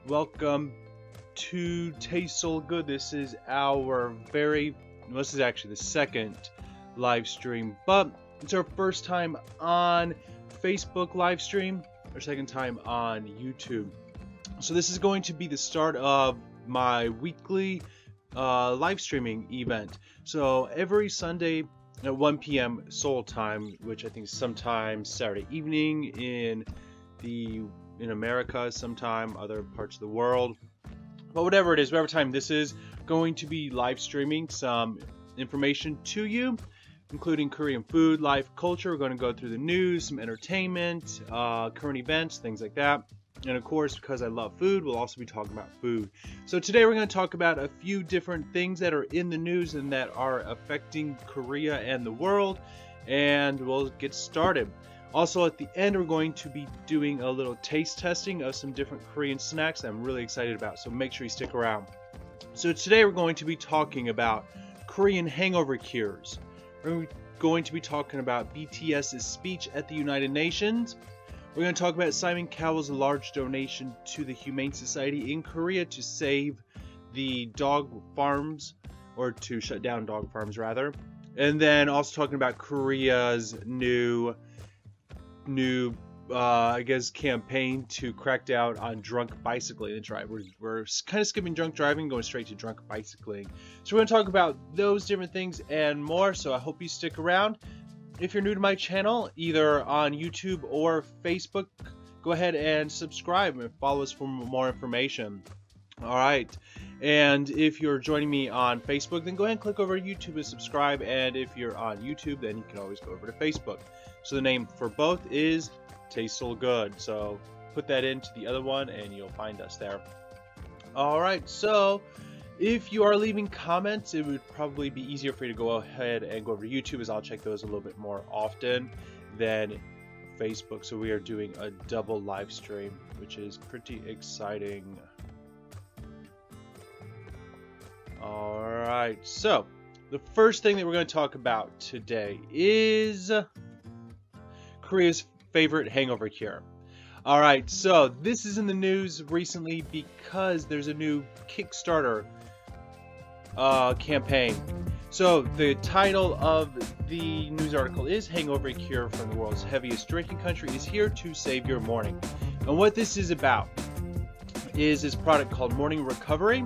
Welcome to Taste Soul Good. This is this is actually the second live stream, but it's our first time on Facebook live stream, our second time on YouTube. So this is going to be the start of my weekly live streaming event. So every Sunday at 1 p.m. Seoul time, which I think is sometime Saturday evening in America, sometime other parts of the world, but whatever it is, whatever time this is, going to be live streaming some information to you, including Korean food, life, culture. We're going to go through the news, some entertainment, current events, things like that. And of course, because I love food, we'll also be talking about food. So today we're going to talk about a few different things that are in the news and that are affecting Korea and the world, and we'll get started. Also, at the end, we're going to be doing a little taste testing of some different Korean snacks that I'm really excited about, so make sure you stick around. So today we're going to be talking about Korean hangover cures. We're going to be talking about BTS's speech at the United Nations. We're going to talk about Simon Cowell's large donation to the Humane Society in Korea to save the dog farms, or to shut down dog farms rather. And then also talking about Korea's new I guess campaign to crack down on drunk bicycling and drive. We're kind of skipping drunk driving, going straight to drunk bicycling. So we're going to talk about those different things and more, so I hope you stick around. If you're new to my channel, either on YouTube or Facebook, go ahead and subscribe and follow us for more information. Alright, and if you're joining me on Facebook, then go ahead and click over to YouTube and subscribe, and if you're on YouTube, then you can always go over to Facebook. So the name for both is Taste Soul Good, so put that into the other one and you'll find us there. Alright, so if you are leaving comments, it would probably be easier for you to go ahead and go over to YouTube, as I'll check those a little bit more often than Facebook. So we are doing a double live stream, which is pretty exciting. Alright, so the first thing that we're going to talk about today is Korea's favorite hangover cure. Alright, so this is in the news recently because there's a new Kickstarter campaign. So the title of the news article is "Hangover Cure from the World's Heaviest Drinking Country is Here to Save Your Morning." And what this is about is this product called Morning Recovery,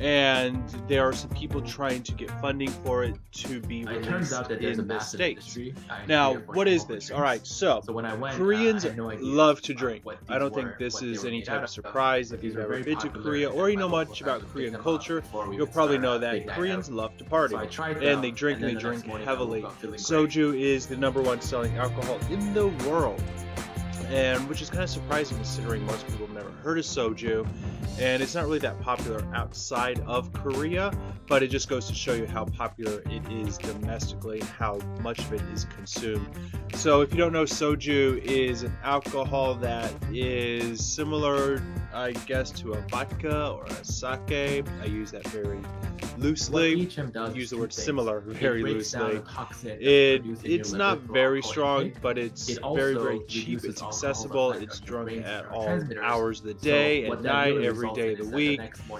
and there are some people trying to get funding for it to be released in the States. Now, what is this? Alright, so Koreans love to drink. I don't think this is any type of surprise. If you've ever been to Korea or you know much about Korean culture, you'll probably know that Koreans love to party, and they drink heavily. Soju is the #1 selling alcohol in the world, and which is kind of surprising considering most people have never heard of soju, and it's not really that popular outside of Korea, but it just goes to show you how popular it is domestically and how much of it is consumed. So if you don't know, soju is an alcohol that is similar, I guess, to a vodka or a sake. I use that very loosely. Use the word similar very loosely. It's not very strong, but it's very cheap. It's accessible. It's drunk at all hours of the day, at night, every day of the week.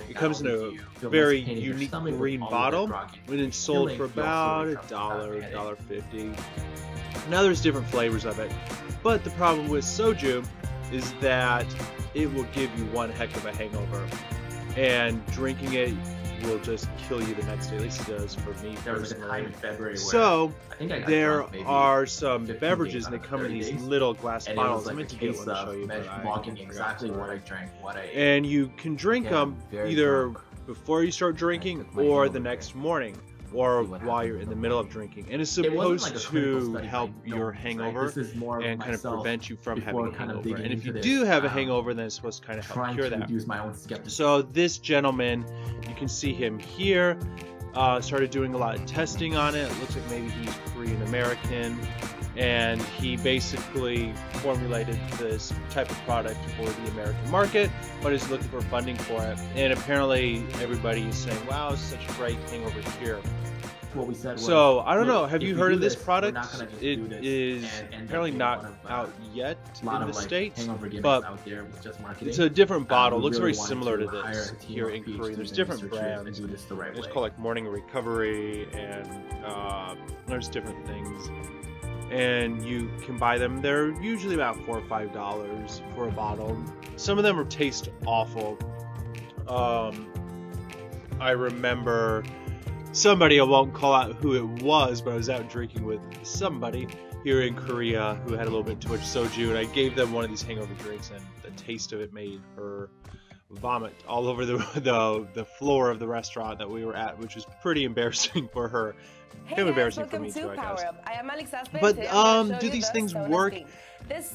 It comes in a very unique green bottle, and it's sold for about $1, $1.50. Now there's different flavors of it, but the problem with soju is that it will give you one heck of a hangover, and drinking it will just kill you the next day. At least it does for me personally. So there are some beverages, and they come in these little glass bottles. I meant to get one to show you, but exactly what I drank. And you can drink them either before you start drinking or the next morning, or while you're in the middle of drinking, and it's supposed to help your hangover and kind of prevent you from having a hangover. And if you do have a hangover, then it's supposed to kind of help cure that. So this gentleman, you can see him here, started doing a lot of testing on it. It looks like maybe he's Korean American, and he basically formulated this type of product for the American market, but is looking for funding for it. And apparently everybody is saying, wow, it's such a great hangover cure. to what we said. So I don't know. Have you heard of this product? It is apparently not out yet in the States, but it's a different bottle. It looks very similar to this here in Korea. There's different brands. It's called like Morning Recovery, and there's different things. And you can buy them. They're usually about $4 or $5 for a bottle. Some of them taste awful. I remember somebody, I won't call out who it was, but I was out drinking with somebody here in Korea who had a little bit too much soju, and I gave them one of these hangover drinks, and the taste of it made her vomit all over the floor of the restaurant that we were at, which was pretty embarrassing for her. Kind of embarrassing for me too, I guess. But do these things work?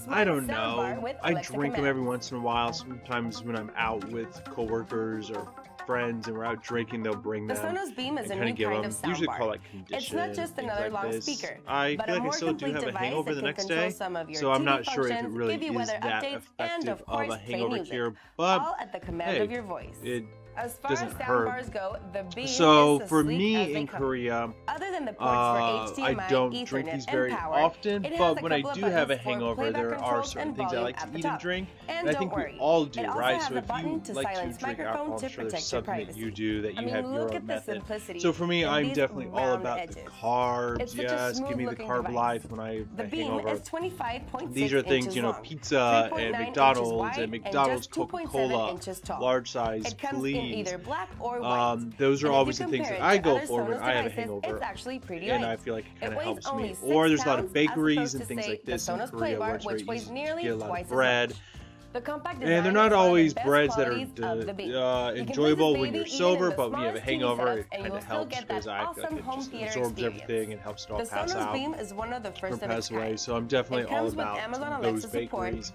I don't know. I drink them every once in a while. Sometimes when I'm out with coworkers or friends and we're out drinking, they'll bring them and kind of give them. Usually called like condition. It's not just another long speaker. I feel like I still do have a hangover the next day, so I'm not sure if it really is that effective of a hangover cure. But hey, it doesn't hurt. So for me in Korea, I don't drink these very often, but when I do have a hangover, there are certain things I like to eat and drink, and I think we all do, right? So if you like to drink alcohol, I'm sure there's something that you do that you have your own method. So for me, I'm definitely all about the carbs. Yes, give me the carb life when I have a hangover. These are things, you know, pizza and McDonald's Coca-Cola, large size, please. Either black or white. Those are always the things that I go for when I have a hangover, and I feel like it kind of helps me. Or there's a lot of bakeries and things like this in Korea where it's very easy to get a lot of bread. And they're not always breads that are enjoyable when you're sober, but when you have a hangover, it kind of helps because I feel like it just absorbs everything and helps it all pass out or pass away. So I'm definitely all about those bakeries.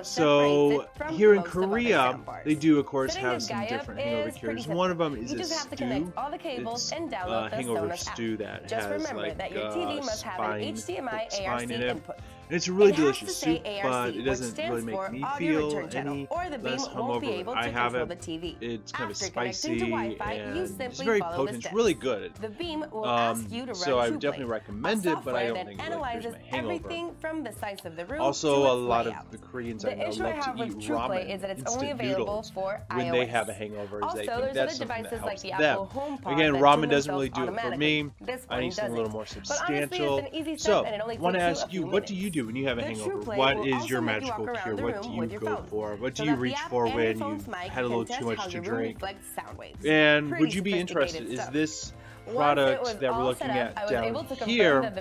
So here in Korea, they do, of course, have some different hangover cures. One of them is a stew. It's a hangover stew that has like spine in it. And it's a really delicious soup, but it doesn't really make me feel any less hungover. I have it. It's kind of spicy and it's very potent. It's really good. So I would definitely recommend it, but I don't think it really cures my hangover. Also, a lot of the Koreans I know love to eat ramen, instant noodles, when they have a hangover. They think that's something that helps them. Again, ramen doesn't really do it for me. I need something a little more substantial. So, I want to ask you, what do you do when you have a hangover? What is your magical cure? What do you go for? What do you reach for when you've had a little too much to drink? And would you be interested? Is this product that we're looking at down here,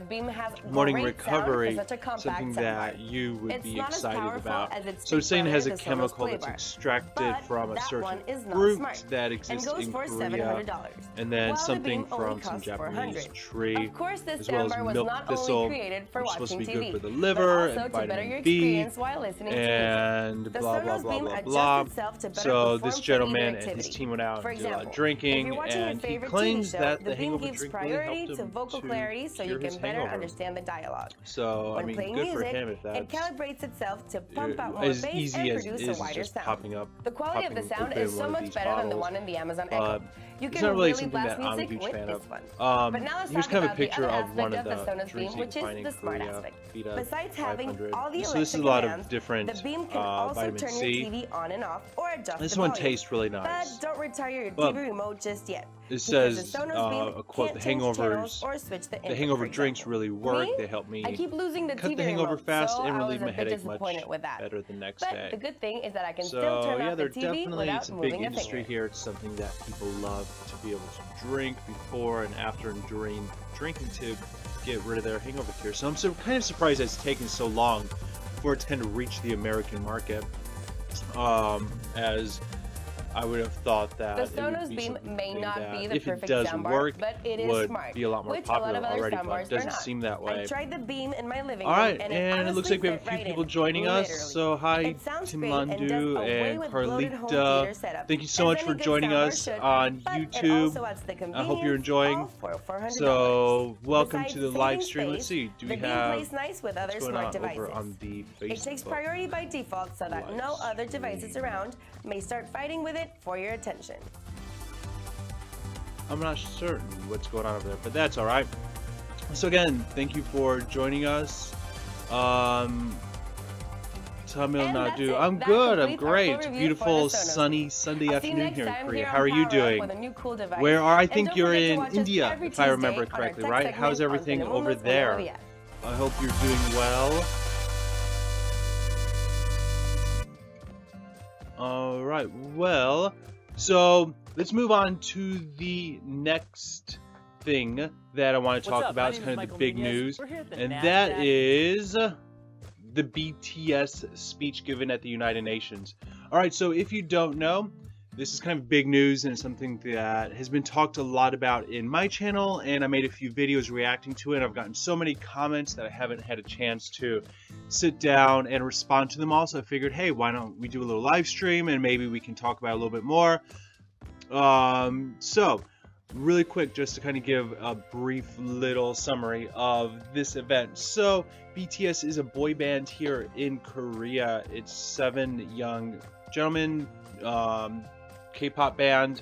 Morning Recovery, something that you would be excited about? So it's saying it has a chemical that's extracted from a certain fruit that exists in Korea, and then something from some Japanese tree, as well as milk thistle, which is supposed to be good for the liver and vitamin B, and blah blah blah blah blah. So this gentleman and his team went out and did a lot of drinking, and he claims that the hangover drink really helped him to clarity, so you can better understand the dialogue. So I mean, good for him if that's as easy as it is just popping up. The quality of the sound is so much better than the one in the Amazon Echo. It's not really something that I'm a huge fan of. Here's kind of a picture of one of the drinks you can find in Korea. Besides having all the so this is a lot of different vitamin C. This one tastes really nice. But don't retire your TV remote just yet. It says, a quote, the hangover drinks really work. They help me cut the hangover fast and relieve my headache much better the next day. The good thing is that I can still turn off the TV without moving a finger. It's a big industry here. It's something that people love to be able to drink before and after and during drinking to get rid of their hangover cure. So I'm kind of surprised it's taken so long for it to kind of reach the American market, as I would have thought that the Sonos Beam may not be the perfect soundbar, but it is smart, be a lot more popular already, but it doesn't seem that way. I tried the Beam in my living room. Alright, and it looks like we have a few people joining us. So hi, Tim Mandu and Carlita. Thank you so much for joining us on YouTube. I hope you're enjoying. So welcome to the live stream. Let's see, do we have what's going on over on the Facebook? It takes priority by default so that no other devices around may start fighting with it for your attention. I'm not certain what's going on over there, but that's all right. So again, thank you for joining us. Tamil Nadu. I'm good. I'm great. It's a beautiful, sunny Sunday afternoon here in Korea. How are you doing? Where are? I think you're in India, if I remember correctly, right? How's everything over there? I hope you're doing well. All right. Well, so let's move on to the next thing that I want to talk about. It's kind of the big news, and that is the BTS speech given at the United Nations. Alright, so if you don't know, this is kind of big news and it's something that has been talked a lot about in my channel, and I made a few videos reacting to it. I've gotten so many comments that I haven't had a chance to sit down and respond to them all, so I figured, hey, why don't we do a little live stream and maybe we can talk about it a little bit more. So really quick, just to kind of give a brief little summary of this event. So BTS is a boy band here in Korea. It's 7 young gentlemen, K-pop band,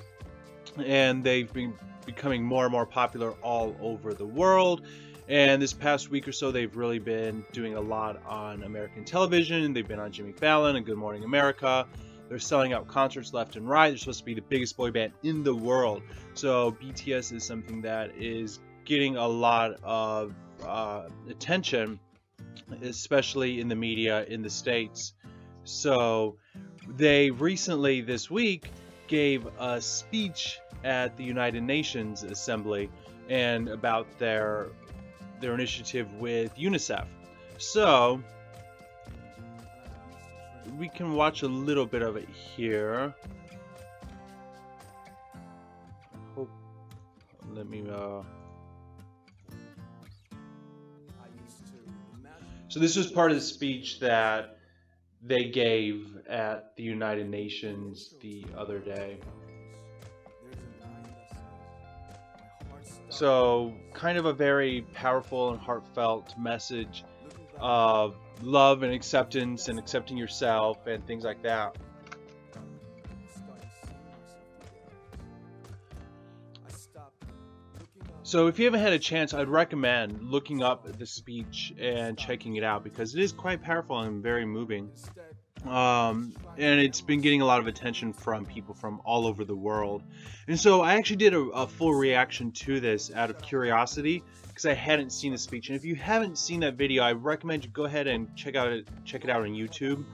and they've been becoming more and more popular all over the world. And this past week or so, they've really been doing a lot on American television. They've been on Jimmy Fallon and Good Morning America. They're selling out concerts left and right. They're supposed to be the biggest boy band in the world. So BTS is something that is getting a lot of attention, especially in the media in the States. So they recently, this week, gave a speech at the United Nations Assembly and about their initiative with UNICEF. So we can watch a little bit of it here. Let me So this was part of the speech that they gave at the United Nations the other day. So kind of a very powerful and heartfelt message of love and acceptance and accepting yourself and things like that. So if you haven't had a chance, I'd recommend looking up the speech and checking it out because it is quite powerful and very moving. And it's been getting a lot of attention from people from all over the world. And so I actually did a full reaction to this out of curiosity because I hadn't seen the speech. And if you haven't seen that video, I recommend you go ahead and check it out on YouTube.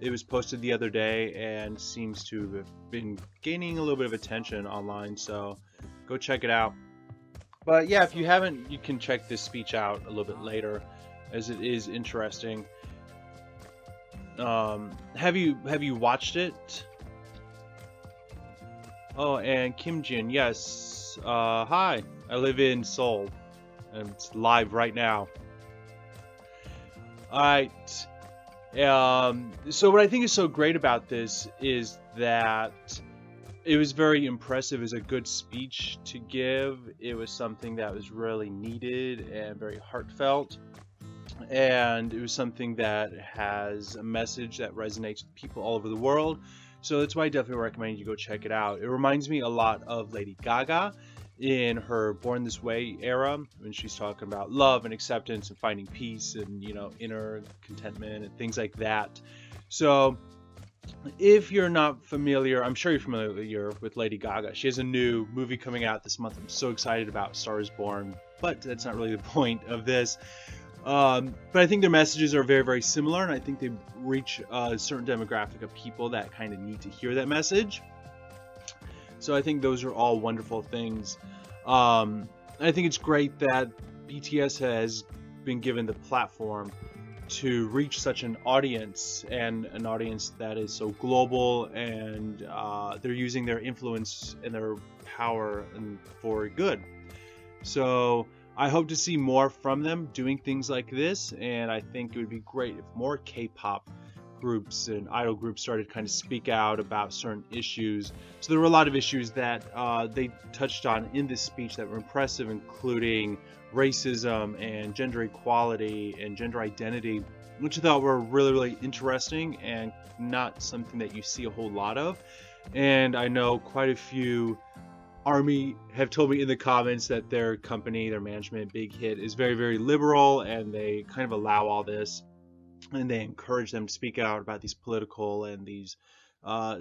It was posted the other day and seems to have been gaining a little bit of attention online, so go check it out. But yeah, if you haven't, you can check this speech out a little bit later, as it is interesting. Have you watched it? Oh, and Kim Jin, yes. Hi, I live in Seoul, and it's live right now. Alright. So what I think is so great about this is that it was very impressive. It was a good speech to give. It was something that was really needed and very heartfelt. And it was something that has a message that resonates with people all over the world. So that's why I definitely recommend you go check it out. It reminds me a lot of Lady Gaga in her Born This Way era, when she's talking about love and acceptance and finding peace and, you know, inner contentment and things like that. So if you're not familiar, I'm sure you're familiar with Lady Gaga. She has a new movie coming out this month. I'm so excited about Star is Born, but that's not really the point of this. But I think their messages are very, very similar, and I think they reach a certain demographic of people that kind of need to hear that message. So I think those are all wonderful things. I think it's great that BTS has been given the platform to reach such an audience, and an audience that is so global, and they're using their influence and their power for good. So I hope to see more from them doing things like this, and I think it would be great if more K-pop groups and idol groups started to kind of speak out about certain issues. So there were a lot of issues that they touched on in this speech that were impressive, including racism and gender equality and gender identity, which I thought were really, really interesting and not something that you see a whole lot of. And I know quite a few Army have told me in the comments that their company, their management, Big Hit, is very, very liberal, and they kind of allow all this, and they encourage them to speak out about these political and these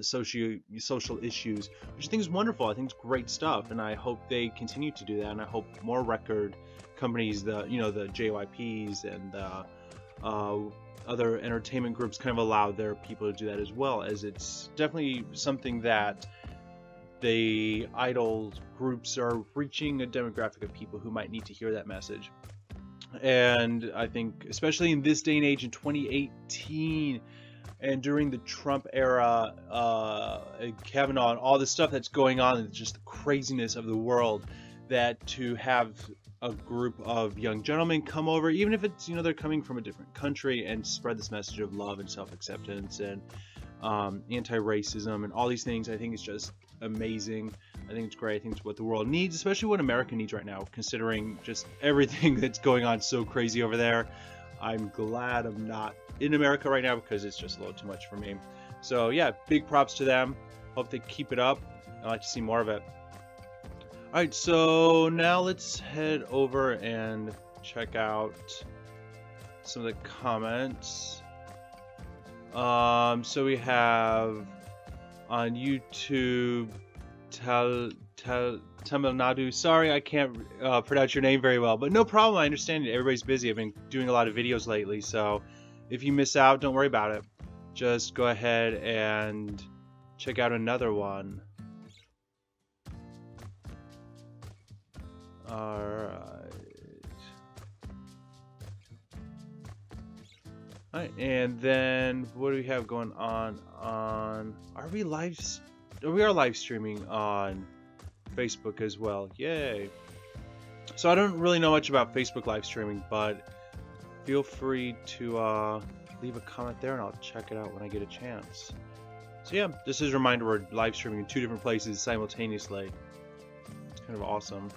social issues, which I think is wonderful. I think it's great stuff, and I hope they continue to do that, and I hope more record companies, the JYPs and other entertainment groups kind of allow their people to do that as well, as it's definitely something that the idol groups are reaching a demographic of people who might need to hear that message. And I think especially in this day and age in 2018 and during the Trump era, Kavanaugh and all the stuff that's going on, and just the craziness of the world, that to have a group of young gentlemen come over, even if it's, they're coming from a different country, and spread this message of love and self-acceptance and anti-racism and all these things, I think it's just amazing. I think it's great. I think it's what the world needs, especially what America needs right now, considering just everything that's going on so crazy over there. I'm glad I'm not in America right now, because it's just a little too much for me. So yeah, big props to them. Hope they keep it up. I'd like to see more of it. Alright, so now let's head over and check out some of the comments. So we have on YouTube, Tamil Nadu. Sorry, I can't pronounce your name very well, but no problem. I understand it. Everybody's busy. I've been doing a lot of videos lately, so if you miss out, don't worry about it. Just go ahead and check out another one. Alright, and then what do we have going on? We are live streaming on Facebook as well. Yay! So I don't really know much about Facebook live streaming, but feel free to leave a comment there, and I'll check it out when I get a chance. So yeah, just as a reminder, we're live streaming in 2 different places simultaneously. It's kind of awesome.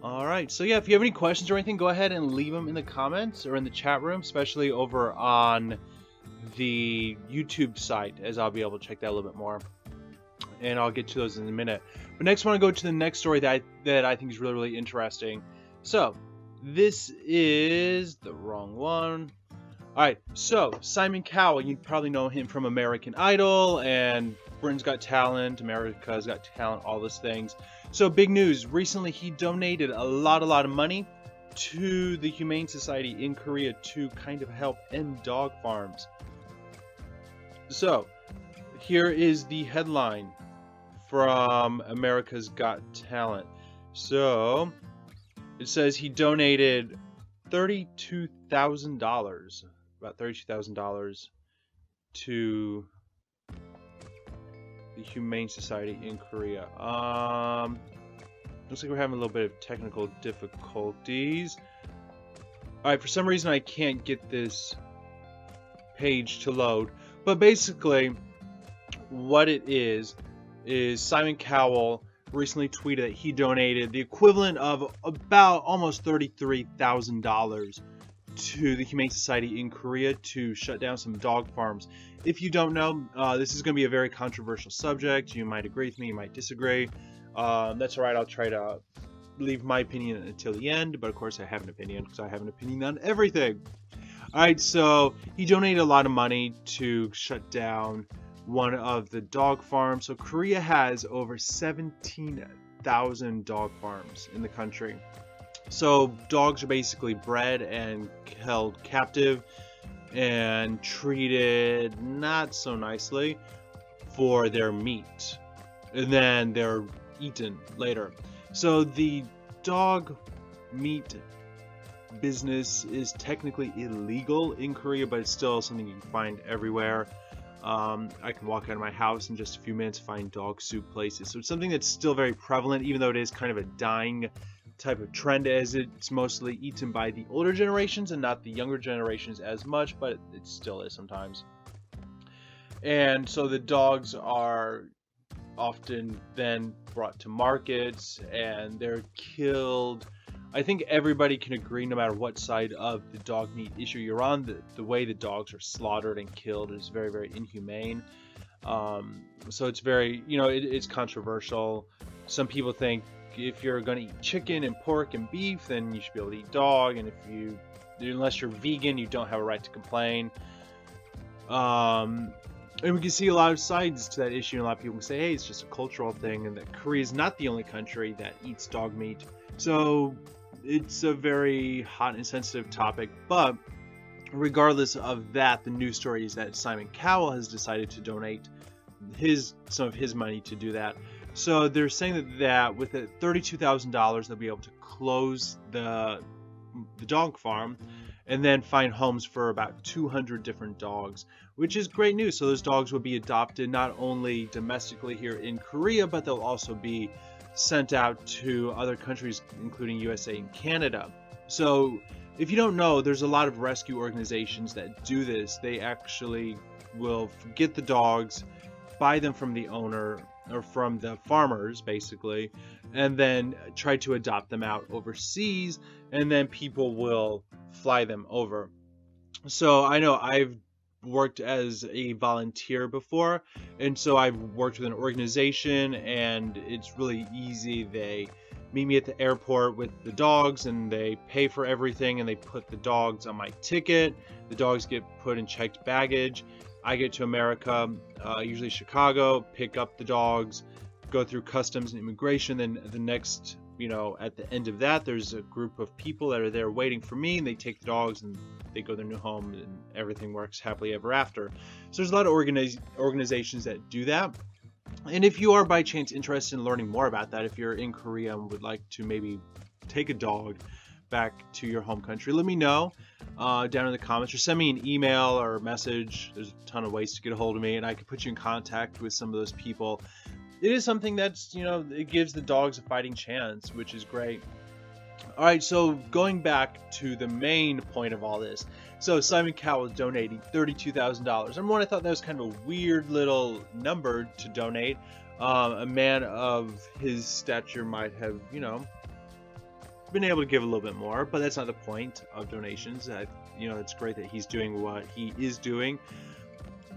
Alright, so yeah, if you have any questions or anything, go ahead and leave them in the comments or in the chat room, especially over on the YouTube site, as I'll be able to check that a little bit more. And I'll get to those in a minute. But next, I want to go to the next story that I think is really, really interesting. So, this is the wrong one. Alright, so Simon Cowell, you probably know him from American Idol and Britain's Got Talent, America's Got Talent, all those things. So big news, recently he donated a lot of money to the Humane Society in Korea to kind of help end dog farms. So here is the headline from America's Got Talent. So it says he donated $32,000, about $32,000 to the Humane Society in Korea. Looks like we're having a little bit of technical difficulties. Alright, for some reason I can't get this page to load. But basically, what it is Simon Cowell recently tweeted that he donated the equivalent of about almost $33,000 to the Humane Society in Korea to shut down some dog farms. If you don't know, this is going to be a very controversial subject. You might agree with me, you might disagree. That's alright, I'll try to leave my opinion until the end, but of course I have an opinion, because I have an opinion on everything. Alright, so he donated a lot of money to shut down one of the dog farms. So Korea has over 17,000 dog farms in the country. So dogs are basically bred and held captive and treated not so nicely for their meat, and then they're eaten later. So the dog meat business is technically illegal in Korea, but it's still something you can find everywhere. I can walk out of my house in just a few minutes, find dog soup places. So it's something that's still very prevalent, even though it is kind of a dying type of trend, as it's mostly eaten by the older generations and not the younger generations as much, but it still is sometimes. And so the dogs are often then brought to markets and they're killed. I think everybody can agree, no matter what side of the dog meat issue you're on, the way the dogs are slaughtered and killed is very, very inhumane. So it's very, it's controversial. Some people think if you're going to eat chicken and pork and beef, then you should be able to eat dog, and unless you're vegan, you don't have a right to complain. And we can see a lot of sides to that issue. A lot of people can say, hey, it's just a cultural thing, and that Korea is not the only country that eats dog meat. So it's a very hot and sensitive topic. But regardless of that, the news story is that Simon Cowell has decided to donate some of his money to do that. So they're saying that with the $32,000, they'll be able to close the dog farm and then find homes for about 200 different dogs, which is great news. So those dogs will be adopted not only domestically here in Korea, but they'll also be sent out to other countries, including USA and Canada. So if you don't know, there's a lot of rescue organizations that do this. They actually will get the dogs, buy them from the owner or from the farmers basically, and then try to adopt them out overseas, and then people will fly them over. So I know I've worked as a volunteer before, and so I've worked with an organization, and it's really easy. They meet me at the airport with the dogs, and they pay for everything, and they put the dogs on my ticket. The dogs get put in checked baggage. I get to America, usually Chicago, pick up the dogs, go through customs and immigration. Then the next, at the end of that, there's a group of people that are there waiting for me, and they take the dogs and they go to their new home, and everything works happily ever after. So there's a lot of organizations that do that. And if you are by chance interested in learning more about that, if you're in Korea and would like to maybe take a dog back to your home country, let me know down in the comments, or send me an email or a message. There's a ton of ways to get a hold of me, and I can put you in contact with some of those people. It is something that's, it gives the dogs a fighting chance, which is great. All right, so going back to the main point of all this. So Simon Cowell is donating $32,000. Number one, I thought that was kind of a weird little number to donate. A man of his stature might have, been able to give a little bit more, but that's not the point of donations. It's great that he's doing what he is doing,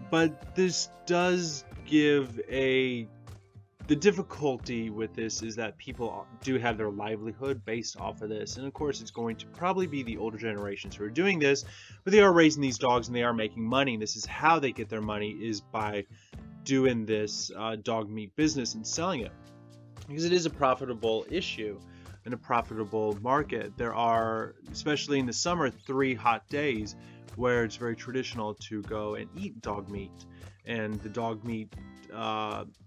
but this does give the difficulty with this is that people do have their livelihood based off of this, and of course it's going to probably be the older generations who are doing this, but they are raising these dogs and they are making money, and this is how they get their money, is by doing this dog meat business and selling it, because it is a profitable issue and a profitable market. There are, especially in the summer, 3 hot days where it's very traditional to go and eat dog meat, and the dog meat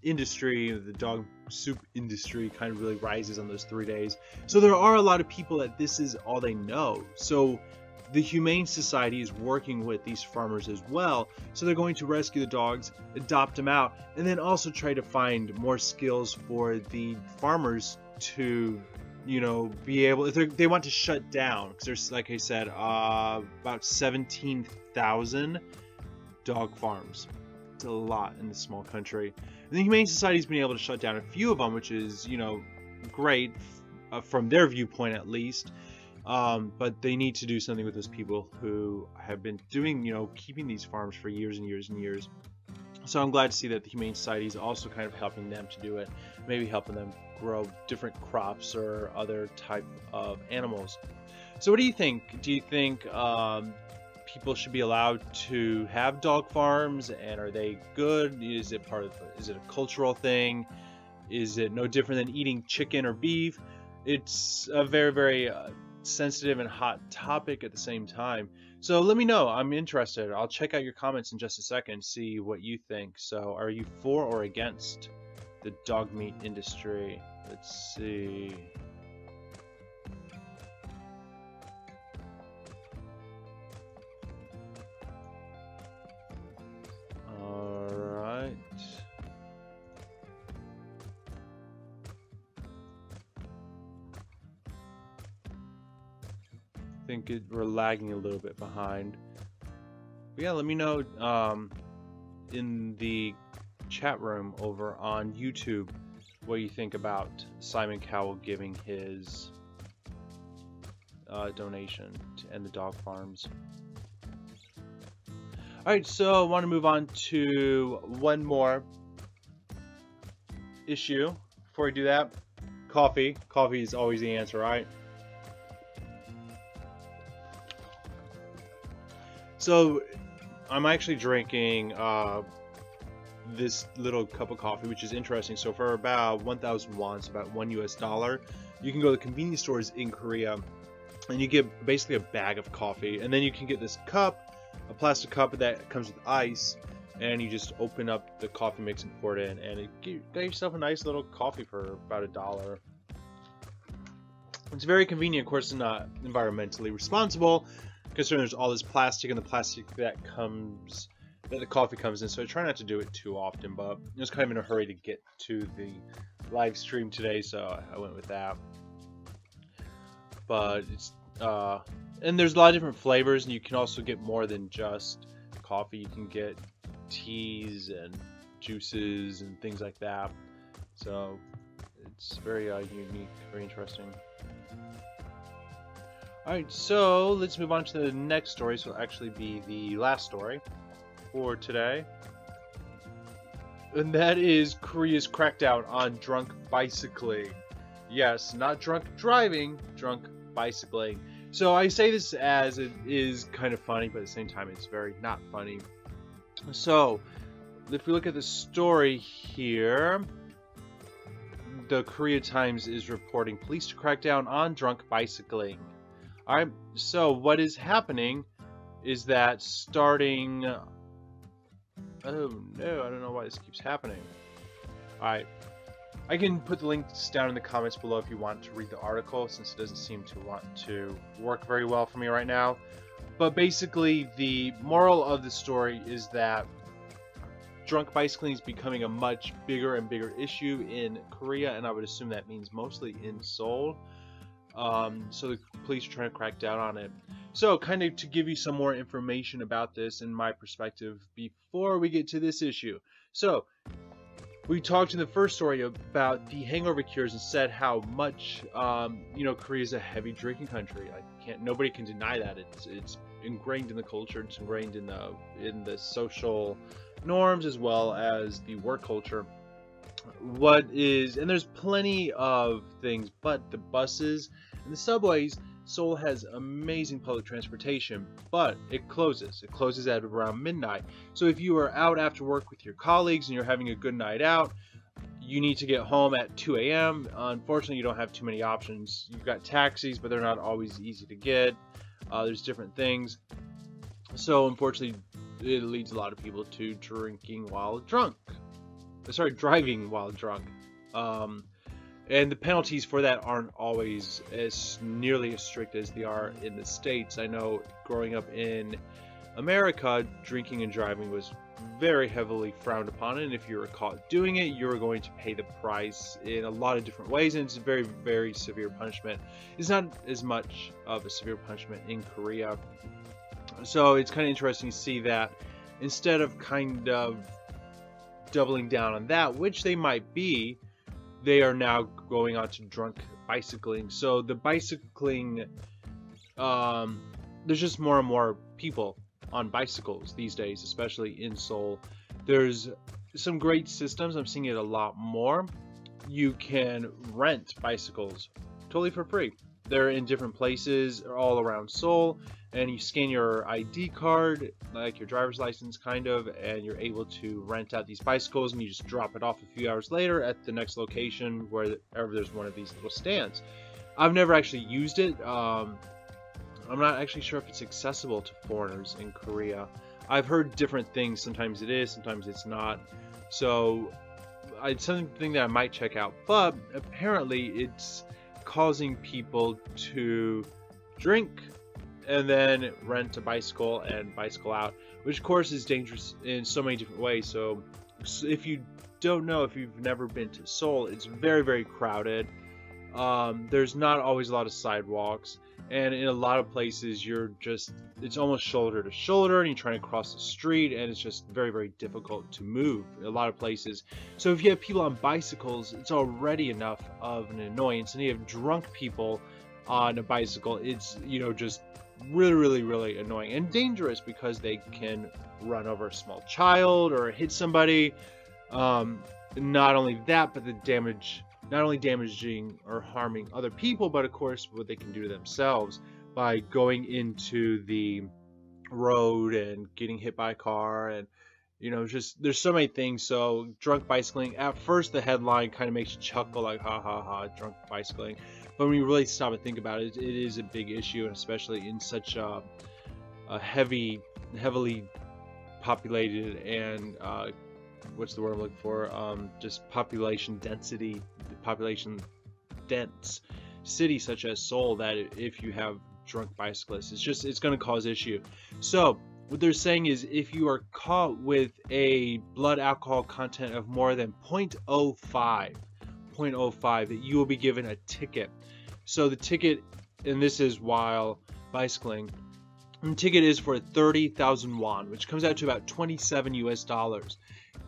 industry, the dog soup industry kind of really rises on those 3 days. So there are a lot of people that this is all they know. So the Humane Society is working with these farmers as well. So they're going to rescue the dogs, adopt them out, and then also try to find more skills for the farmers to, be able, if they want to shut down, because there's, like I said, about 17,000 dog farms. It's a lot in this small country. And the Humane Society's been able to shut down a few of them, which is, great from their viewpoint at least. But they need to do something with those people who have been doing, keeping these farms for years and years and years. So I'm glad to see that the Humane Society is also kind of helping them to do it, maybe helping them grow different crops or other type of animals. So what do you think? Do you think people should be allowed to have dog farms, and are they good? Is it is it a cultural thing? Is it no different than eating chicken or beef? It's a very, very sensitive and hot topic at the same time. So let me know. I'm interested. I'll check out your comments in just a second, see what you think. So are you for or against the dog meat industry? Let's see. All right. I think we're lagging a little bit behind. But yeah, let me know in the chat room over on YouTube what you think about Simon Cowell giving his donation to end the dog farms. Alright, so I want to move on to one more issue. Before we do that, coffee. Coffee is always the answer, right? So, I'm actually drinking this little cup of coffee, which is interesting. So for about 1,000 won, it's about $1 US, you can go to the convenience stores in Korea and you get basically a bag of coffee, and then you can get this cup, a plastic cup that comes with ice, and you just open up the coffee mix and pour it in, and you get yourself a nice little coffee for about $1. It's very convenient. Of course, it's not environmentally responsible, considering there's all this plastic and the plastic that the coffee comes in. So I try not to do it too often, but I was kind of in a hurry to get to the live stream today, so I went with that. But it's and there's a lot of different flavors, and you can also get more than just coffee. You can get teas and juices and things like that. So it's very unique, very interesting. Alright, so let's move on to the next story. So it'll actually be the last story for today. And that is Korea's crackdown on drunk bicycling. Yes, not drunk driving, drunk bicycling. So I say this as it is kind of funny, but at the same time it's very not funny. So, if we look at the story here, the Korea Times is reporting police to crack down on drunk bicycling. Alright, so what is happening is that starting... Oh no, I don't know why this keeps happening. Alright, I can put the links down in the comments below if you want to read the article, since it doesn't seem to want to work very well for me right now. But basically, the moral of the story is that drunk bicycling is becoming a much bigger and bigger issue in Korea, and I would assume that means mostly in Seoul. So the police are trying to crack down on it. So, kind of to give you some more information about this and my perspective before we get to this issue. So, we talked in the first story about the hangover cures and said how much, Korea is a heavy drinking country. Nobody can deny that. It's ingrained in the culture. It's ingrained in the social norms as well as the work culture. And there's plenty of things, but the buses and the subways, Seoul has amazing public transportation, but it closes. It closes at around midnight. So if you are out after work with your colleagues and you're having a good night out, you need to get home at 2 a.m. Unfortunately, you don't have too many options. You've got taxis, but they're not always easy to get. There's different things. So unfortunately, it leads a lot of people to driving while drunk. And the penalties for that aren't always nearly as strict as they are in the States. I know growing up in America, drinking and driving was very heavily frowned upon, and if you were caught doing it, you were going to pay the price in a lot of different ways, and it's a very, very severe punishment. It's not as much of a severe punishment in Korea. So it's kind of interesting to see that instead of kind of doubling down on that, which they might be, they are now going on to drunk bicycling. So the bicycling, there's just more and more people on bicycles these days, especially in Seoul. There's some great systems. I'm seeing it a lot more. You can rent bicycles totally for free. They're in different places all around Seoul, and you scan your ID card, like your driver's license kind of, and you're able to rent out these bicycles, and you just drop it off a few hours later at the next location wherever there's one of these little stands. I've never actually used it. I'm not actually sure if it's accessible to foreigners in Korea. I've heard different things. Sometimes it is, sometimes it's not. So it's something that I might check out. But apparently it's causing people to drink and then rent a bicycle and bicycle out, which of course is dangerous in so many different ways. So if you don't know, if you've never been to Seoul, it's very, very crowded. There's not always a lot of sidewalks, and in a lot of places it's almost shoulder to shoulder, and you're trying to cross the street, and it's just very, very difficult to move in a lot of places. So if you have people on bicycles, it's already enough of an annoyance, and you have drunk people on a bicycle, it's just really annoying and dangerous because they can run over a small child or hit somebody. Not only that, but the damage, not only damaging or harming other people, but of course what they can do to themselves by going into the road and getting hit by a car. And just there's so many things. So drunk bicycling, at first the headline kind of makes you chuckle, like ha ha ha, drunk bicycling, but when you really stop and think about it, it is a big issue, and especially in such a heavily populated and what's the word I'm looking for, just population density, population dense city such as Seoul, that if you have drunk bicyclists, it's going to cause issue. So what they're saying is, if you are caught with a blood alcohol content of more than 0.05, that you will be given a ticket. So the ticket, and this is while bicycling, the ticket is for 30,000 won, which comes out to about $27 US.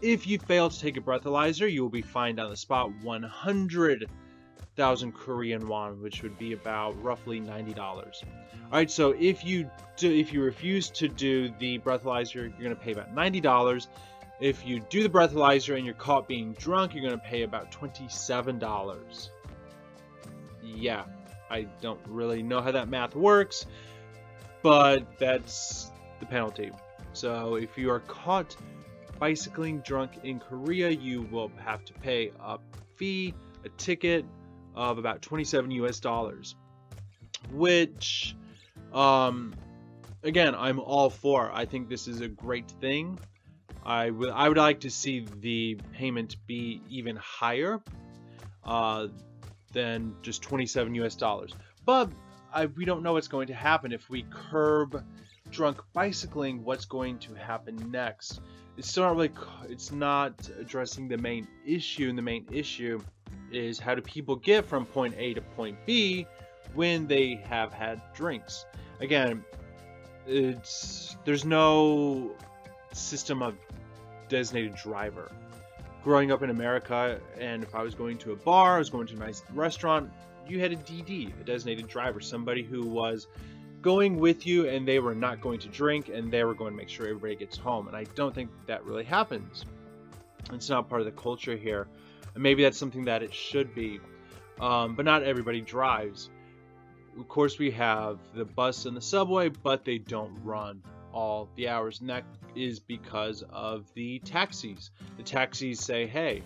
If you fail to take a breathalyzer, you will be fined on the spot 100,000 Korean won, which would be about roughly $90. Alright, so if you refuse to do the breathalyzer, you're going to pay about $90. If you do the breathalyzer and you're caught being drunk, you're going to pay about $27. Yeah, I don't really know how that math works, but that's the penalty. So if you are caught bicycling drunk in Korea, you will have to pay a fee, a ticket of about $27 US, which again, I'm all for. I think this is a great thing. I would like to see the payment be even higher than just $27 US. But we don't know what's going to happen if we curb drunk bicycling. What's going to happen next? It's still not really. It's not addressing the main issue, and the main issue is, how do people get from point A to point B when they have had drinks? Again, there's no system of designated driver. Growing up in America, and if I was going to a bar, I was going to a nice restaurant, you had a DD, a designated driver, somebody who was going with you and they were not going to drink and they were going to make sure everybody gets home. And I don't think that really happens. It's not part of the culture here. And maybe that's something that it should be. But not everybody drives. Of course, we have the bus and the subway, but they don't run all the hours. And that is because of the taxis. The taxis say, hey,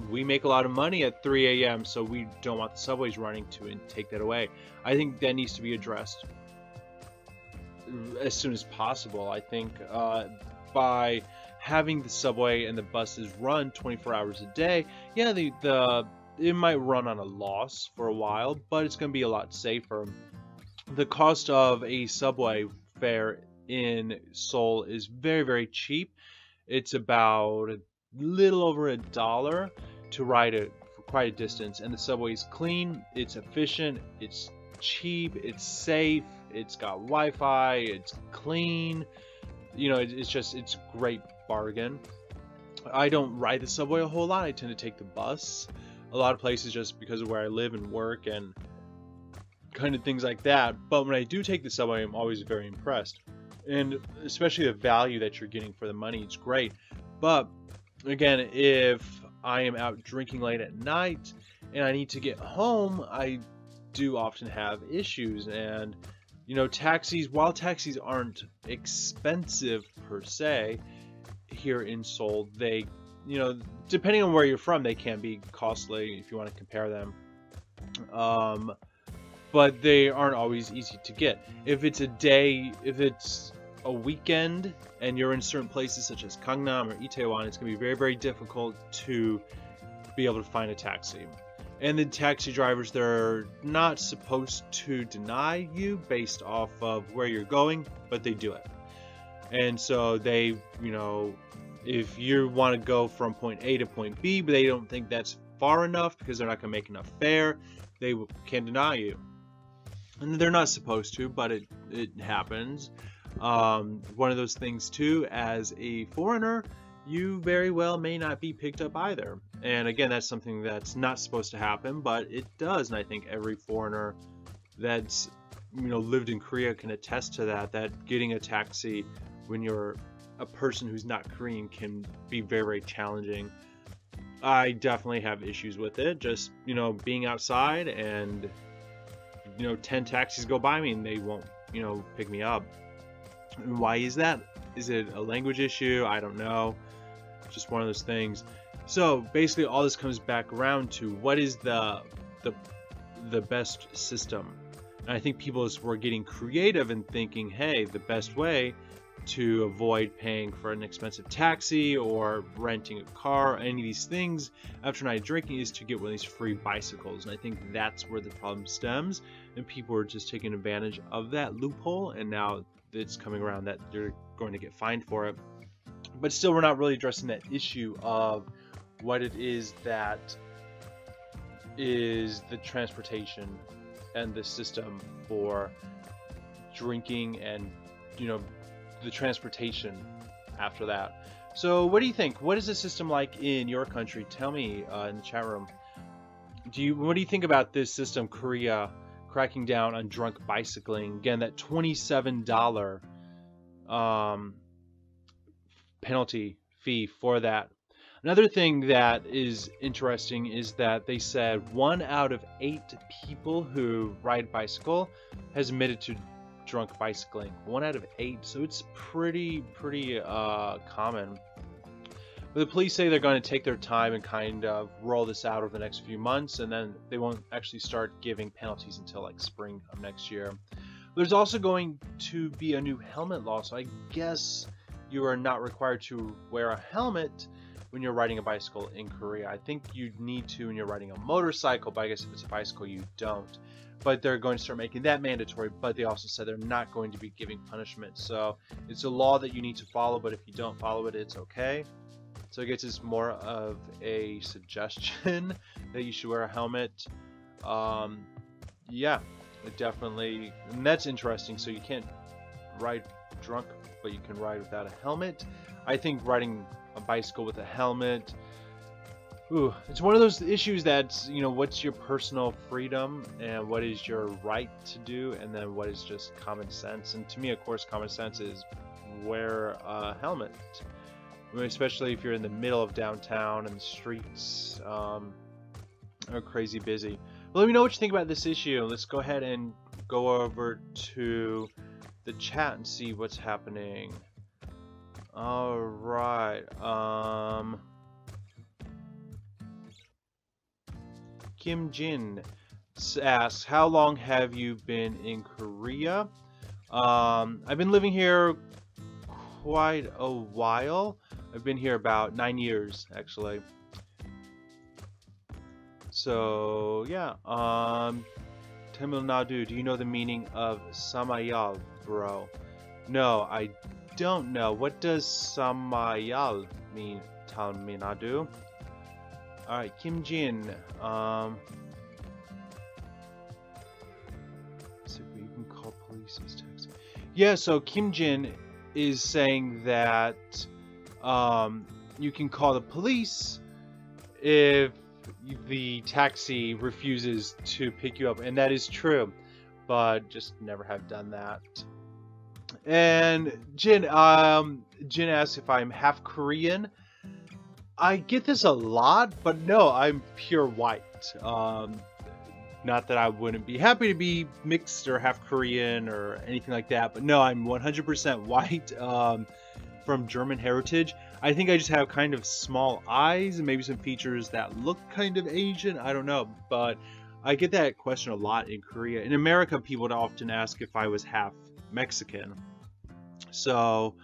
we make a lot of money at 3 a.m., so we don't want the subways running to take that away. I think that needs to be addressed as soon as possible. I think by having the subway and the buses run 24 hours a day, yeah, it might run on a loss for a while, but it's going to be a lot safer. The cost of a subway fare in Seoul is very cheap. It's about a little over $1 to ride it for quite a distance, and the subway is clean, it's efficient, it's cheap, it's safe, it's got Wi-Fi, it's clean. It's a great bargain. I don't ride the subway a whole lot. I tend to take the bus a lot of places just because of where I live and work and kind of things like that. But when I do take the subway, I'm always very impressed, and especially the value that you're getting for the money. It's great. But again, if I am out drinking late at night and I need to get home, I do often have issues. And taxis, while taxis aren't expensive per se here in Seoul, they, depending on where you're from, they can be costly if you want to compare them. But they aren't always easy to get. If it's a weekend and you're in certain places such as Gangnam or Itaewon, it's going to be very difficult to be able to find a taxi. And the taxi drivers, they're not supposed to deny you based off of where you're going, but they do it. And so they, if you want to go from point A to point B, but they don't think that's far enough because they're not going to make enough fare, they can deny you. And they're not supposed to, but it happens. One of those things too, as a foreigner, you very well may not be picked up either. And again, that's something that's not supposed to happen, but it does. And I think every foreigner that's lived in Korea can attest to that, that getting a taxi when you're a person who's not Korean can be very, very challenging. I definitely have issues with it. Just, being outside and, 10 taxis go by me and they won't, pick me up. And why is that? Is it a language issue? I don't know. Just one of those things. So basically all this comes back around to what is the best system. And I think people were getting creative and thinking, hey, the best way to avoid paying for an expensive taxi or renting a car or any of these things after a night of drinking is to get one of these free bicycles. And I think that's where the problem stems, and people are just taking advantage of that loophole, and now it's coming around that they're going to get fined for it. But still, we're not really addressing that issue of what it is that is the transportation and the system for drinking and the transportation after that. So what do you think? What is the system like in your country? Tell me in the chat room. What do you think about this system, Korea cracking down on drunk bicycling? Again, that $27 penalty fee for that. Another thing that is interesting is that they said 1 out of 8 people who ride bicycle has admitted to drunk bicycling. 1 out of 8, so it's pretty common. But the police say they're going to take their time and kind of roll this out over the next few months, and then they won't actually start giving penalties until like spring of next year. There's also going to be a new helmet law, so I guess you are not required to wear a helmet when you're riding a bicycle in Korea. I think you need to when you're riding a motorcycle, but I guess if it's a bicycle you don't. But they're going to start making that mandatory, but they also said they're not going to be giving punishment. So it's a law that you need to follow, but if you don't follow it, it's okay. So I guess it's more of a suggestion that you should wear a helmet. Yeah, definitely. And that's interesting. So you can't ride drunk, but you can ride without a helmet. I think riding a bicycle with a helmet, it's one of those issues that's, what's your personal freedom and what is your right to do, and then what is just common sense. And to me, of course, common sense is wear a helmet, especially if you're in the middle of downtown and the streets are crazy busy. Well, let me know what you think about this issue. Let's go ahead and go over to the chat and see what's happening. All right. Kim Jin asks, how long have you been in Korea? I've been living here quite a while. I've been here about 9 years, actually. So, yeah. Tamil Nadu, do you know the meaning of Samayal, bro? No, I don't know. What does Samayal mean, Tamil Nadu? Alright, Kim Jin. So you can call police as taxi. Yeah, so Kim Jin is saying that you can call the police if the taxi refuses to pick you up, and that is true, but just never have done that. And Jin asks if I'm half Korean. I get this a lot, but no, I'm pure white. Not that I wouldn't be happy to be mixed or half Korean or anything like that, but no, I'm 100% white from German heritage. I think I just have kind of small eyes and maybe some features that look kind of Asian. I don't know, but I get that question a lot in Korea. In America, people would often ask if I was half Mexican. So,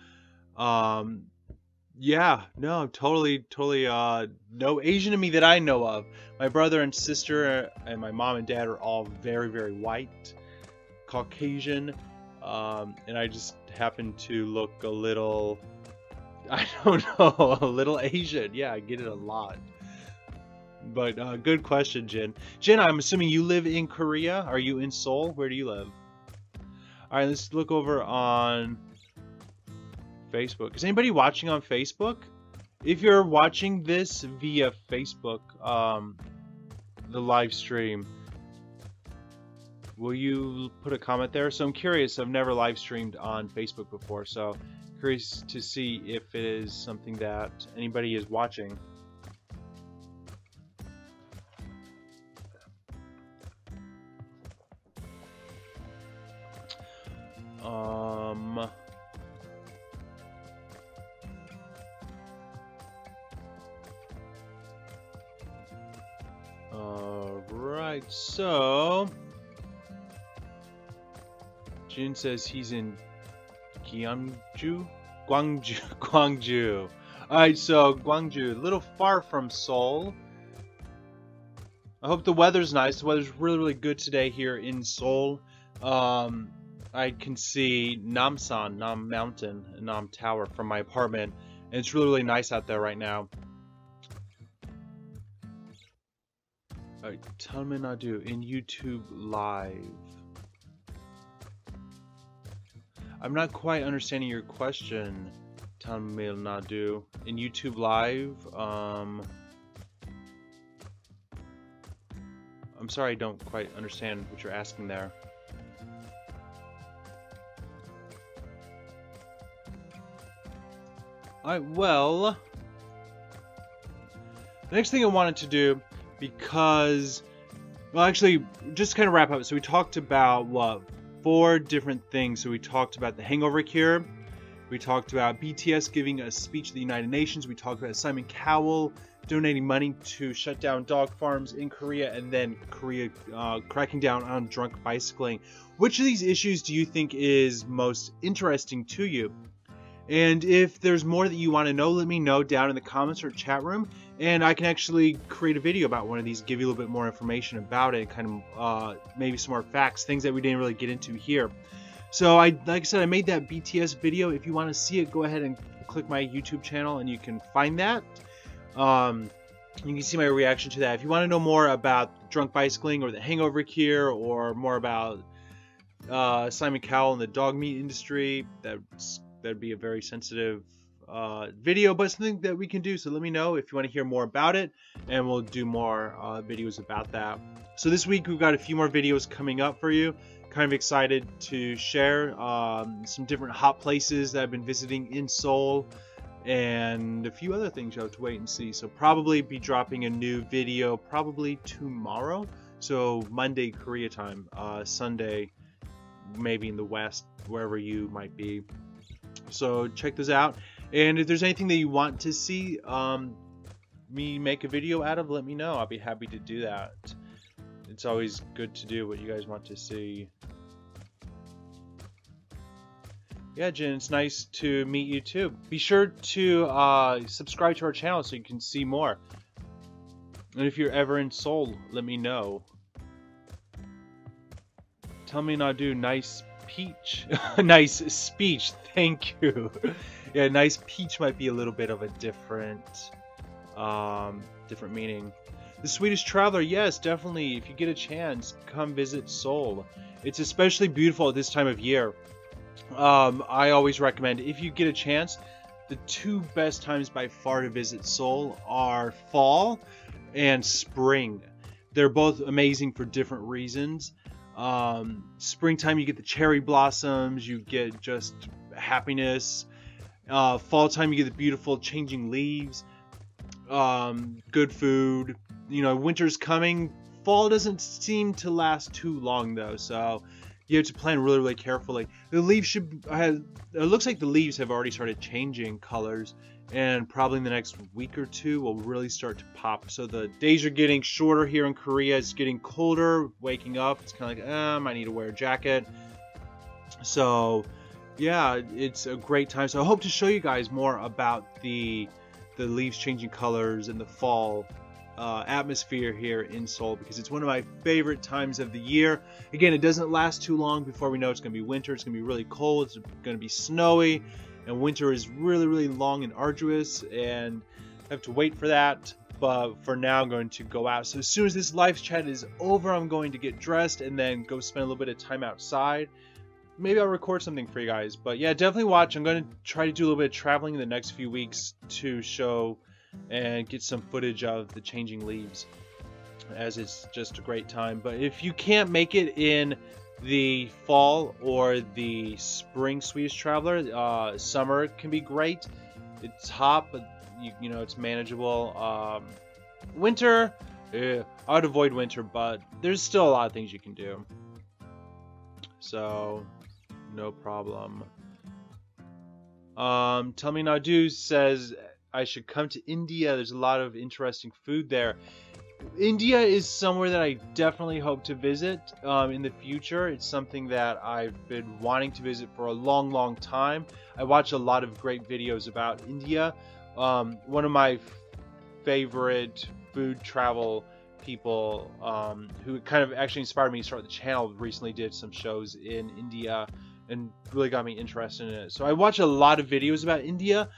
yeah, no, totally, no Asian in me that I know of. My brother and sister and my mom and dad are all very, very white, Caucasian, and I just happen to look a little, I don't know, a little Asian. Yeah, I get it a lot. But good question, Jin. Jin, I'm assuming you live in Korea. Are you in Seoul? Where do you live? All right, let's look over on Facebook. Is anybody watching on Facebook? If you're watching this via Facebook, the live stream, will you put a comment there? So I'm curious. I've never live streamed on Facebook before, so curious to see if it is something that anybody is watching. Alright, so Jin says he's in Gwangju? Gwangju. Alright, so Gwangju, a little far from Seoul. I hope the weather's nice. The weather's really, really good today here in Seoul. I can see Namsan, Nam Mountain, Nam Tower from my apartment, and it's really, really nice out there right now. Alright, Tamil Nadu in YouTube Live. I'm not quite understanding your question, Tamil Nadu. In YouTube Live, I'm sorry, I don't quite understand what you're asking there. Alright, well, the next thing I wanted to do, because, well, actually, just to kind of wrap up, so we talked about, what, 4 different things. So we talked about the hangover cure, we talked about BTS giving a speech at the United Nations, we talked about Simon Cowell donating money to shut down dog farms in Korea, and then Korea cracking down on drunk bicycling. Which of these issues do you think is most interesting to you? And if there's more that you want to know, let me know down in the comments or chat room, and I can actually create a video about one of these, give you a little bit more information about it, kind of maybe some more facts, things that we didn't really get into here. So like I said, I made that BTS video. If you want to see it, go ahead and click my YouTube channel and you can find that. You can see my reaction to that. If you want to know more about drunk bicycling or the hangover cure, or more about Simon Cowell and the dog meat industry, that'd be a very sensitive video, but something that we can do. So let me know if you want to hear more about it, and we'll do more videos about that. So this week we've got a few more videos coming up for you. Kind of excited to share some different hot places that I've been visiting in Seoul, and a few other things you'll have to wait and see. So probably be dropping a new video probably tomorrow, so Monday Korea time, Sunday maybe in the West, wherever you might be. So check this out, and if there's anything that you want to see me make a video out of, let me know. I'll be happy to do that. It's always good to do what you guys want to see. Yeah, Jen, it's nice to meet you too. Be sure to subscribe to our channel so you can see more. And if you're ever in Seoul, let me know. Tamil Nadu, nice peach. Nice speech, thank you. Yeah, nice peach might be a little bit of a different meaning. The Swedish traveler, yes, definitely. If you get a chance, come visit Seoul. It's especially beautiful at this time of year. I always recommend, if you get a chance, the 2 best times by far to visit Seoul are fall and spring. They're both amazing for different reasons. Springtime, you get the cherry blossoms, you get just happiness. Fall time, you get the beautiful changing leaves, good food. You know, winter's coming. Fall doesn't seem to last too long though, so you have to plan really, really carefully. The leaves should have, it looks like the leaves have already started changing colors, and probably in the next week or 2 will really start to pop. So the days are getting shorter here in Korea. It's getting colder. Waking up, it's kind of like, I might need to wear a jacket. So yeah, it's a great time. So I hope to show you guys more about the leaves changing colors and the fall atmosphere here in Seoul, because it's one of my favorite times of the year. Again, it doesn't last too long before we know it's going to be winter. It's going to be really cold. It's going to be snowy, and winter is really, really long and arduous, and I have to wait for that. But for now, I'm going to go out. So as soon as this live chat is over, I'm going to get dressed and then go spend a little bit of time outside. Maybe I'll record something for you guys. But yeah, definitely watch. I'm going to try to do a little bit of traveling in the next few weeks to show and get some footage of the changing leaves. as it's just a great time. But if you can't make it in the fall or the spring Swedish traveler, summer can be great. It's hot, but you know, it's manageable. Winter, I would avoid winter, but there's still a lot of things you can do. So, no problem. Tell Me Nadu says I should come to India. There's a lot of interesting food there. India is somewhere that I definitely hope to visit in the future. It's something that I've been wanting to visit for a long, long time. I watch a lot of great videos about India. One of my favorite food travel people who kind of actually inspired me to start the channel recently did some shows in India and really got me interested in it. So I watch a lot of videos about India,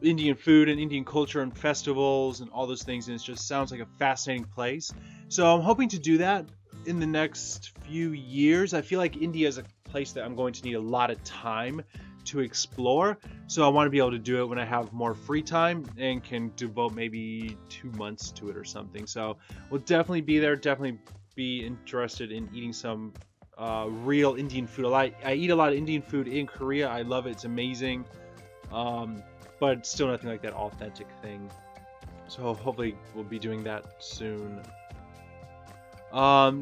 Indian food and Indian culture and festivals and all those things, and it just sounds like a fascinating place. So I'm hoping to do that in the next few years. I feel like India is a place that I'm going to need a lot of time to explore, so I want to be able to do it when I have more free time and can devote maybe 2 months to it or something. So we'll definitely be there, definitely be interested in eating some real Indian food. I eat a lot of Indian food in Korea. I love it. It's amazing. But still nothing like that authentic thing. So hopefully we'll be doing that soon.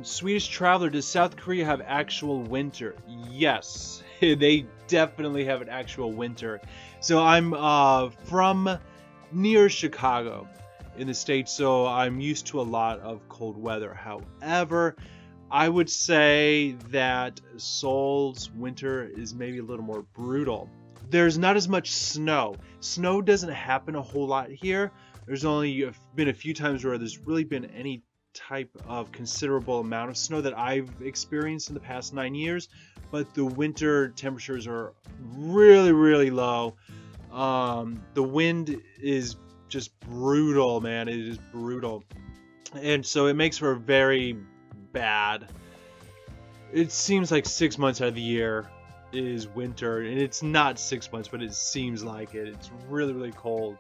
Swedish traveler, does South Korea have actual winter? Yes, they definitely have an actual winter. So I'm from near Chicago in the States, so I'm used to a lot of cold weather. However, I would say that Seoul's winter is maybe a little more brutal. There's not as much snow. Snow doesn't happen a whole lot here. There's only been a few times where there's really been any type of considerable amount of snow that I've experienced in the past 9 years. But the winter temperatures are really, really low. The wind is just brutal, man. It is brutal. And so it makes for a very bad... It seems like 6 months out of the year is winter, and it's not 6 months, but it seems like it. It's really, really cold.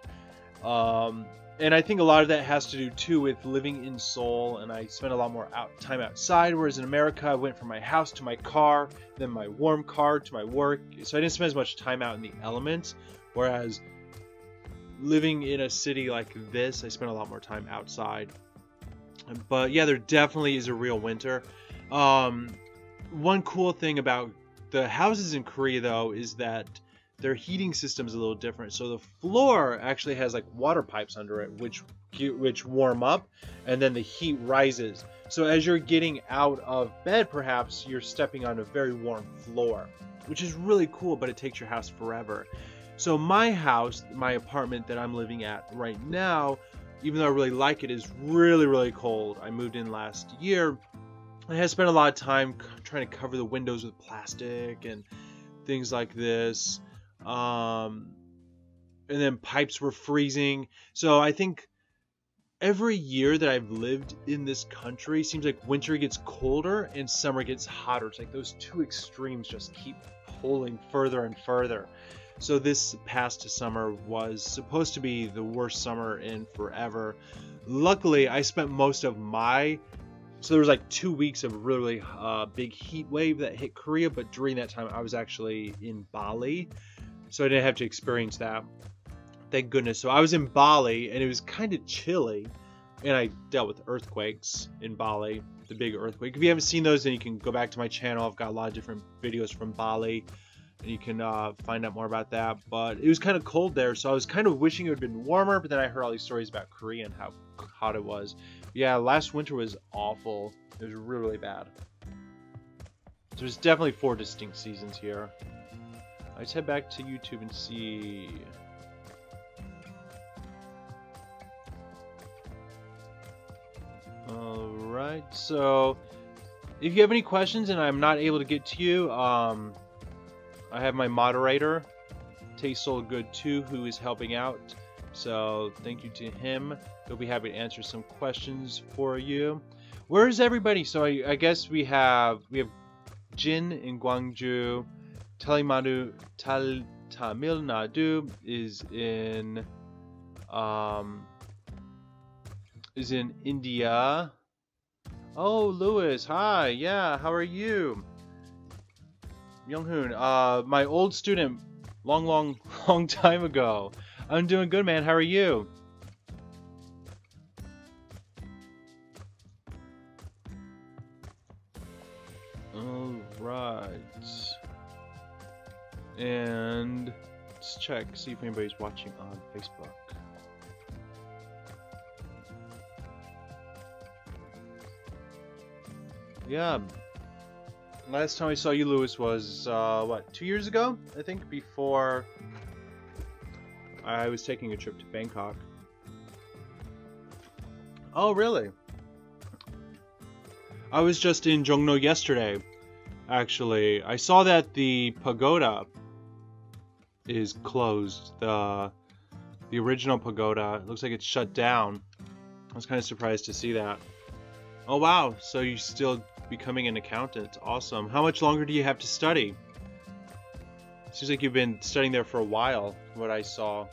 And I think a lot of that has to do too with living in Seoul, and I spend a lot more time outside, whereas in America I went from my house to my car, then my warm car to my work, so I didn't spend as much time out in the elements, whereas living in a city like this, I spent a lot more time outside. But yeah, there definitely is a real winter. One cool thing about the houses in Korea, though, is that their heating system is a little different. So the floor actually has like water pipes under it, which warm up, and then the heat rises. So as you're getting out of bed, perhaps you're stepping on a very warm floor, which is really cool, but it takes your house forever. So my house, my apartment that I'm living at right now, even though I really like it, is really, really cold. I moved in last year. I have spent a lot of time trying to cover the windows with plastic and things like this. And then pipes were freezing. So I think every year that I've lived in this country, seems like winter gets colder and summer gets hotter. It's like those two extremes just keep pulling further and further. So this past summer was supposed to be the worst summer in forever. Luckily, I spent most of so there was like 2 weeks of really big heat wave that hit Korea, but during that time I was actually in Bali, so I didn't have to experience that. Thank goodness. So I was in Bali and it was kind of chilly, and I dealt with earthquakes in Bali, the big earthquake. If you haven't seen those, then you can go back to my channel. I've got a lot of different videos from Bali, and you can find out more about that. But it was kind of cold there, so I was kind of wishing it would have been warmer, but then I heard all these stories about Korea and how hot it was. Yeah, last winter was awful. It was really, really bad. There's definitely 4 distinct seasons here. Let's head back to YouTube and see. Alright, so if you have any questions and I'm not able to get to you, I have my moderator, tastesseoulgood 2, who is helping out. So thank you to him. He'll be happy to answer some questions for you. Where is everybody? So I guess we have Jin in Gwangju, Tamil Nadu is in India. Oh, Lewis, hi. Yeah, how are you? Younghoon, my old student, long time ago. I'm doing good, man. How are you? All right. And let's check, see if anybody's watching on Facebook. Yeah. Last time I saw you, Lewis, was, what, 2 years ago? I think, before I was taking a trip to Bangkok. Oh, really? I was just in Jongno yesterday, actually. I saw that the pagoda is closed. The original pagoda, it looks like it's shut down. I was kind of surprised to see that. Oh, wow. So you're still becoming an accountant. Awesome. How much longer do you have to study? Seems like you've been studying there for a while, from what I saw.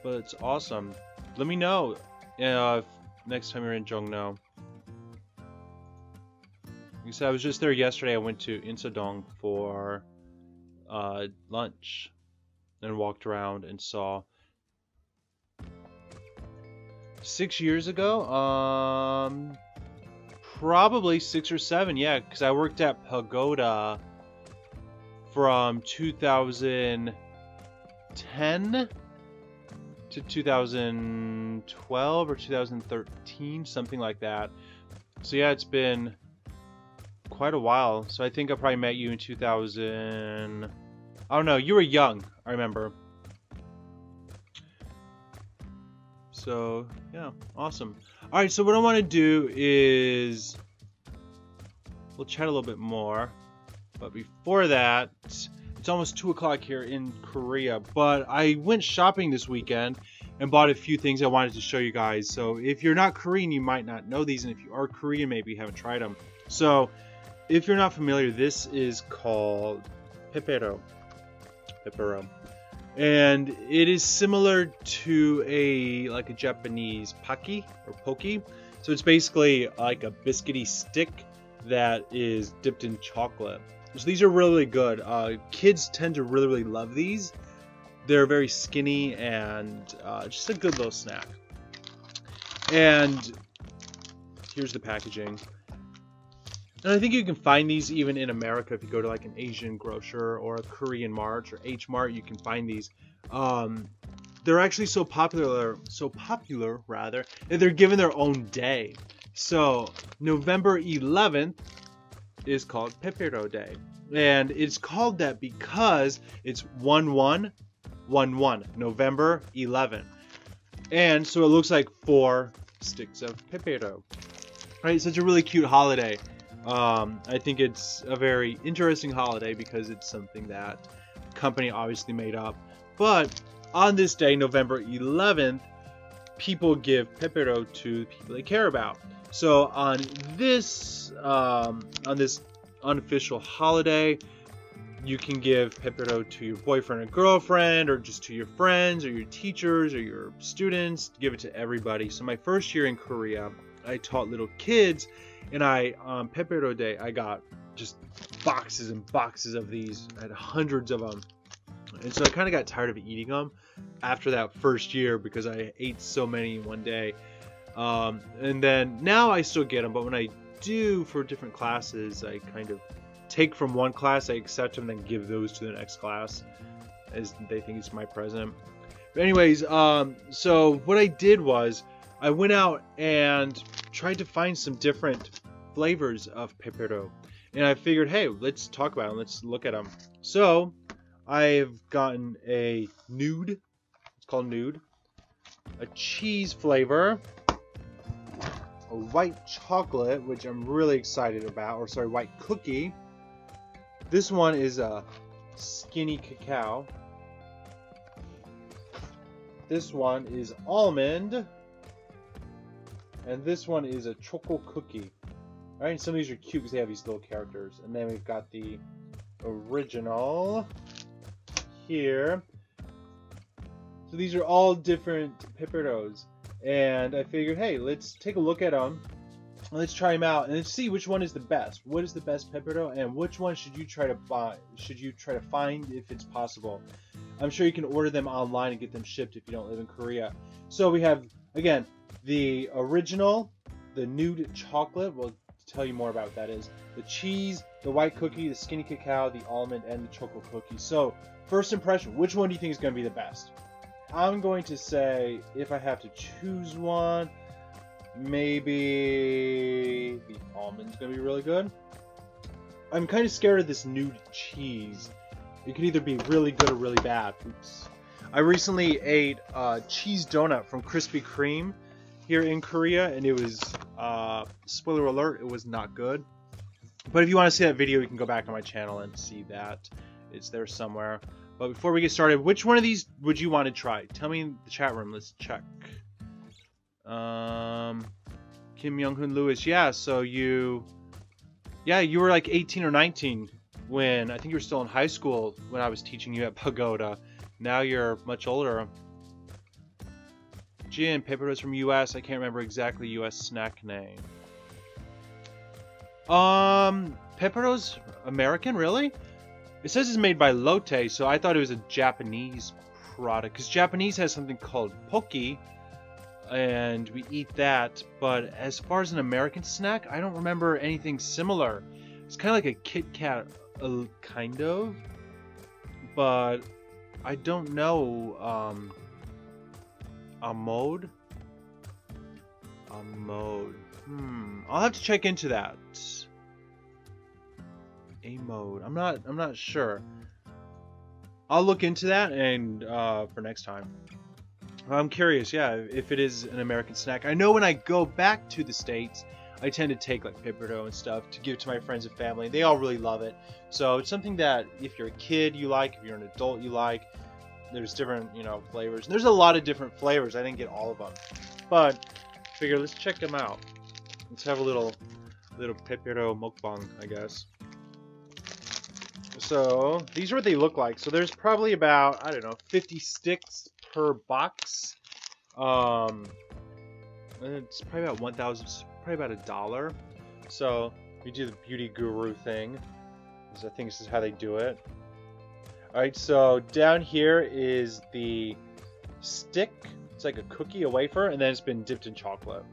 But it's awesome. Let me know if next time you're in Jongno. Like I said, I was just there yesterday. I went to Insadong for lunch and walked around and saw. 6 years ago? Probably 6 or 7, yeah, because I worked at Pagoda from 2010 to 2012 or 2013, something like that. So yeah, it's been quite a while. So I think I probably met you in 2000. I don't know, you were young, I remember. So, yeah, awesome. Alright, so what I want to do is we'll chat a little bit more. But before that, it's almost 2 o'clock here in Korea. But I went shopping this weekend and bought a few things I wanted to show you guys. So if you're not Korean, you might not know these. And if you are Korean, maybe you haven't tried them. So if you're not familiar, this is called Pepero. Pepero. And it is similar to a Japanese paki or poki. So it's basically like a biscuity stick that is dipped in chocolate. So these are really good. Kids tend to really love these. They're very skinny and just a good little snack. And here's the packaging. And I think you can find these even in America if you go to like an Asian grocer or a Korean Mart or H Mart. You can find these. They're actually so popular rather, that they're given their own day. So November 11th is called Pepero Day, and it's called that because it's 1111, November 11th, and so it looks like 4 sticks of Pepero. Right, so it's a really cute holiday. I think it's a very interesting holiday because it's something that the company obviously made up. But on this day, November 11th, people give Pepero to people they care about. So on this unofficial holiday, you can give Pepero to your boyfriend or girlfriend, or just to your friends or your teachers or your students. Give it to everybody. So my first year in Korea, I taught little kids. And on Pepero Day, I got just boxes and boxes of these. I had hundreds of them. And so I kind of got tired of eating them after that first year because I ate so many in one day. And then now I still get them, but when I do for different classes, I kind of take from one class, I accept them, then give those to the next class as they think it's my present. But anyways, so what I did was I went out and tried to find some different flavors of Pepero. And I figured, hey, let's talk about them. Let's look at them. So I've gotten a nude. It's called nude. A cheese flavor. A white chocolate, which I'm really excited about. Or sorry, white cookie. This one is a skinny cacao. This one is almond. And this one is a choco cookie. Alright, some of these are cute because they have these little characters. And then we've got the original here. So these are all different Peperos. and I figured, hey, let's take a look at them. Let's try them out and let's see which one is the best. What is the best Pepero, and which one should you try to buy? Should you try to find if it's possible? I'm sure you can order them online and get them shipped if you don't live in Korea. So we have, again, the original, the nude chocolate. We'll tell you more about what that is. The cheese, the white cookie, the skinny cacao, the almond, and the chocolate cookie. So first impression, which one do you think is going to be the best? I'm going to say, if I have to choose one, maybe the almond's gonna be really good. I'm kind of scared of this nude cheese. It could either be really good or really bad. Oops. I recently ate a cheese donut from Krispy Kreme here in Korea, and it was, spoiler alert, it was not good. But if you want to see that video, you can go back on my channel and see that. It's there somewhere. But before we get started, which one of these would you want to try? Tell me in the chat room. Let's check. Kim Young-hoon Lewis, yeah, so you were like 18 or 19 when, I think you were still in high school when I was teaching you at Pagoda. Now you're much older. Jin, Pepero's from US, I can't remember exactly US snack name. Pepero's American, really? It says it's made by Lotte, so I thought it was a Japanese product, because Japanese has something called Pocky, and we eat that, but as far as an American snack, I don't remember anything similar. It's kind of like a Kit Kat, kind of, but I don't know. A mode. I'll have to check into that. A mode. I'm not sure. I'll look into that and for next time. I'm curious, yeah, if it is an American snack. I know when I go back to the States, I tend to take like Pepero and stuff to give to my friends and family. They all really love it. So it's something that if you're a kid you like, if you're an adult you like. There's different, flavors. And there's a lot of different flavors. I didn't get all of them. But figure, let's check them out. Let's have a little Pepero mukbang, I guess. So these are what they look like. So there's probably about, I don't know, 50 sticks per box. And it's probably about 1,000, probably about $1. So we do the beauty guru thing. I think this is how they do it. Alright, so down here is the stick. It's like a cookie, a wafer, and then it's been dipped in chocolate.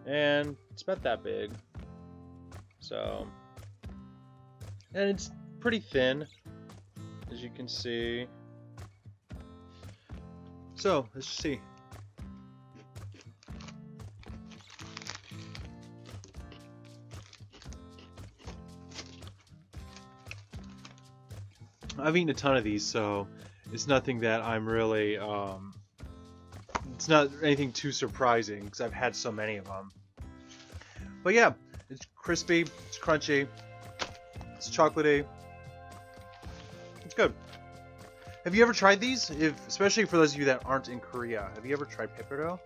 And it's about that big. So, and it's pretty thin, as you can see. So, let's see. I've eaten a ton of these, so it's nothing that I'm really, it's not anything too surprising, because I've had so many of them. But yeah, it's crispy, it's crunchy, it's chocolatey, it's good. Have you ever tried these? Especially for those of you that aren't in Korea, have you ever tried Pepero?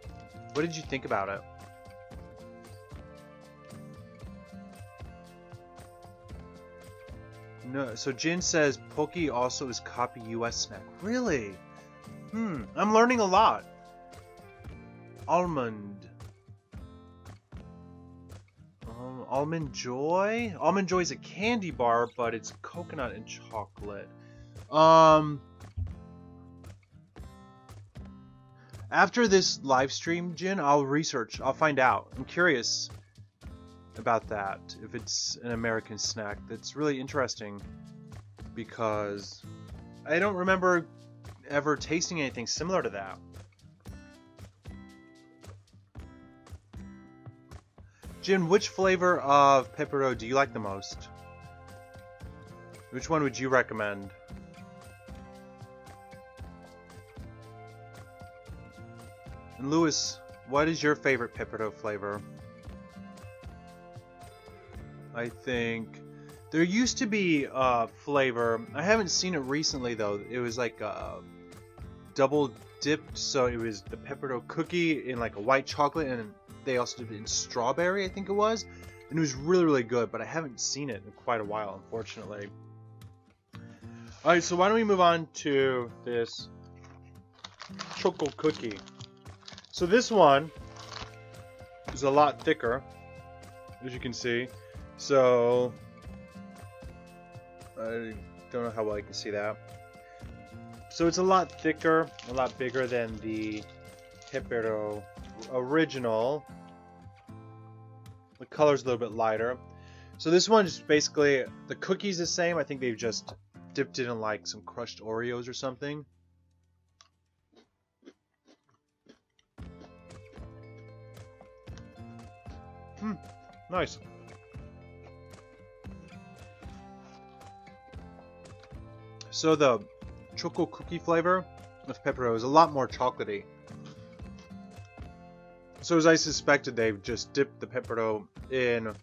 What did you think about it? No, so Jin says Pocky also is copy US snack. Really? I'm learning a lot. Almond. Almond Joy? Almond Joy is a candy bar, but it's coconut and chocolate. After this live stream, Jin, I'll research. I'll find out. I'm curious about that, if it's an American snack. That's really interesting, because I don't remember ever tasting anything similar to that. Jin, which flavor of Pepero do you like the most? Which one would you recommend? And Lewis, what is your favorite Pepero flavor? I think there used to be a flavor. I haven't seen it recently though. It was like double dipped, so it was the Pepero cookie in like a white chocolate, and they also did it in strawberry, I think it was, and it was really, really good. But I haven't seen it in quite a while, unfortunately. All right, so why don't we move on to this choco cookie? So this one is a lot thicker, as you can see. So I don't know how well you can see that. So it's a lot thicker, a lot bigger than the Pepero original. The color's a little bit lighter. So this one's basically, the cookie's the same. I think they've just dipped it in like some crushed Oreos or something. Nice. So the choco cookie flavor of Pepero is a lot more chocolatey. So as I suspected, they've just dipped the Pepero in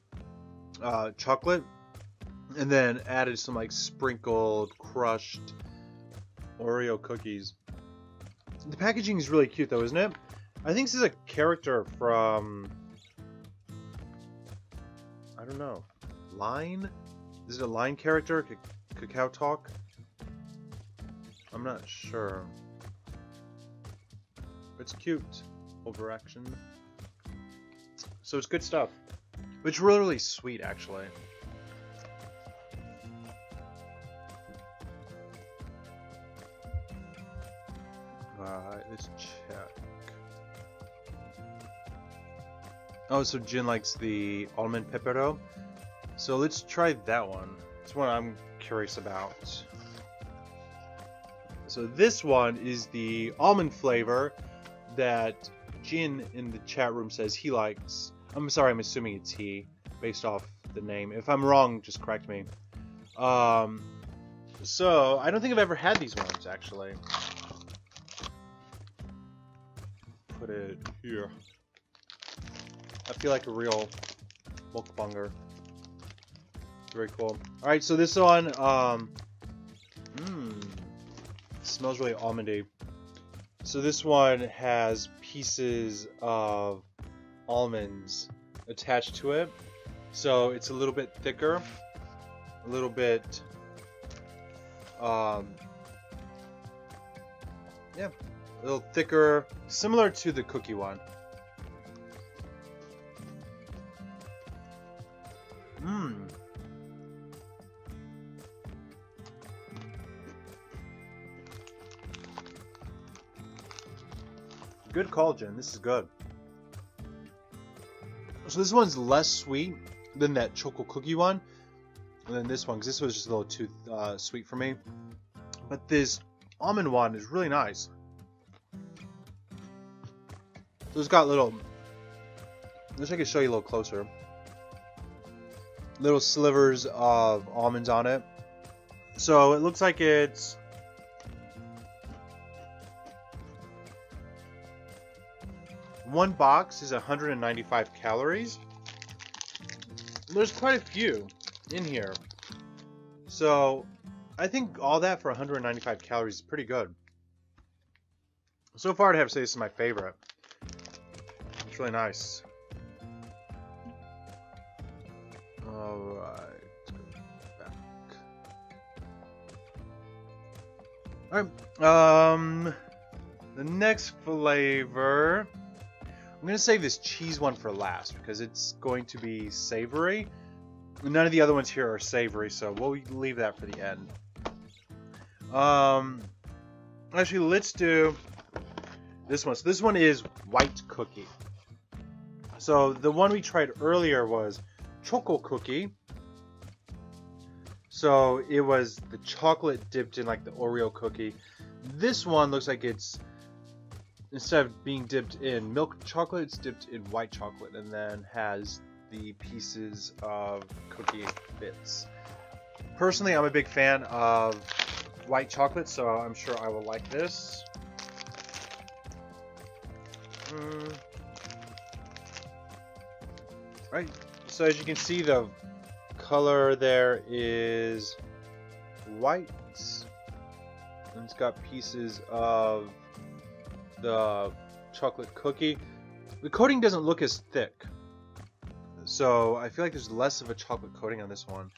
chocolate and then added some like sprinkled, crushed Oreo cookies. The packaging is really cute though, isn't it? I think this is a character from, I don't know, Line? Is it a Line character? Cacao Talk? I'm not sure. It's cute. Overaction. So it's good stuff. It's really, really sweet, actually. Alright, let's check. Oh, so Jin likes the almond Pepero. So let's try that one. It's one I'm curious about. So this one is the almond flavor that Jin in the chat room says he likes. I'm sorry, I'm assuming it's he, based off the name. If I'm wrong, just correct me. So, I don't think I've ever had these ones, actually. Put it here. I feel like a real mukbanger. Very cool. Alright, so this one, smells really almondy. So this one has pieces of almonds attached to it. So it's a little bit thicker, a little bit, yeah, a little thicker, similar to the cookie one. Good call, Jen. This is good. So this one's less sweet than that choco cookie one, and then this one, because this was just a little too sweet for me. But this almond one is really nice. So it's got little, I wish I could show you a little closer. Little slivers of almonds on it. So it looks like it's one box is 195 calories. There's quite a few in here. So I think all that for 195 calories is pretty good. So far I'd have to say this is my favorite. It's really nice. Alright. Alright. The next flavor, I'm going to save this cheese one for last because it's going to be savory. None of the other ones here are savory, so we'll leave that for the end. Actually, let's do this one. So this one is white cookie. So the one we tried earlier was choco cookie. So it was the chocolate dipped in like the Oreo cookie. This one looks like it's, instead of being dipped in milk chocolate, it's dipped in white chocolate and then has the pieces of cookie bits. Personally, I'm a big fan of white chocolate, so I'm sure I will like this. Right, so as you can see, the color there is white, and it's got pieces of the chocolate cookie. The coating doesn't look as thick, so I feel like there's less of a chocolate coating on this one.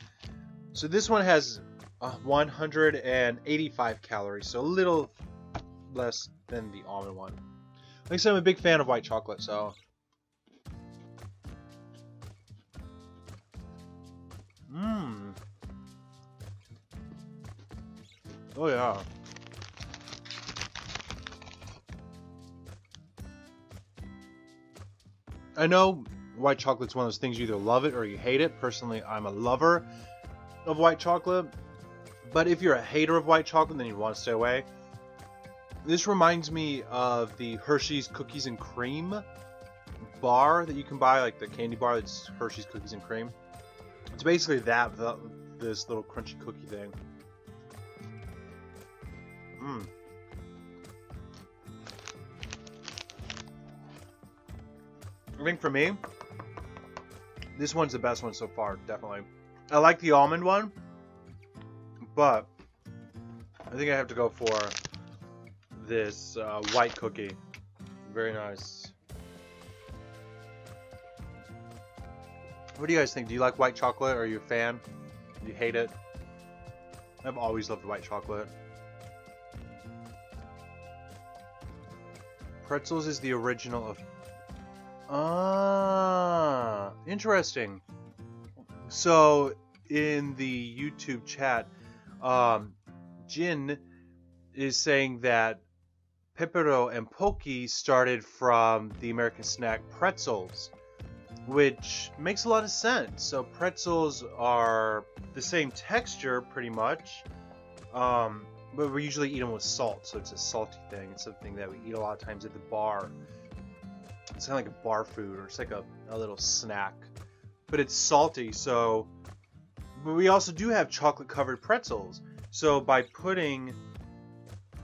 So this one has 185 calories, so a little less than the almond one. Like I said, I'm a big fan of white chocolate, so. Mmm. Oh yeah. I know white chocolate's one of those things you either love it or you hate it. Personally, I'm a lover of white chocolate. But if you're a hater of white chocolate, then you want to stay away. This reminds me of the Hershey's Cookies and Cream bar that you can buy, like the candy bar that's Hershey's Cookies and Cream. It's basically that, this little crunchy cookie thing. Mmm. I think for me, this one's the best one so far, definitely. I like the almond one, but I think I have to go for this white cookie. Very nice. What do you guys think? Do you like white chocolate? Are you a fan? Do you hate it? I've always loved white chocolate. Pretzels is the original of... Ah, interesting. So, in the YouTube chat, Jin is saying that Pepero and Pocky started from the American snack pretzels, which makes a lot of sense. So pretzels are the same texture pretty much, but we usually eat them with salt, so it's a salty thing. It's something that we eat a lot of times at the bar. It's kind of like a bar food, or it's like a little snack, but it's salty. So, but we also do have chocolate covered pretzels. So by putting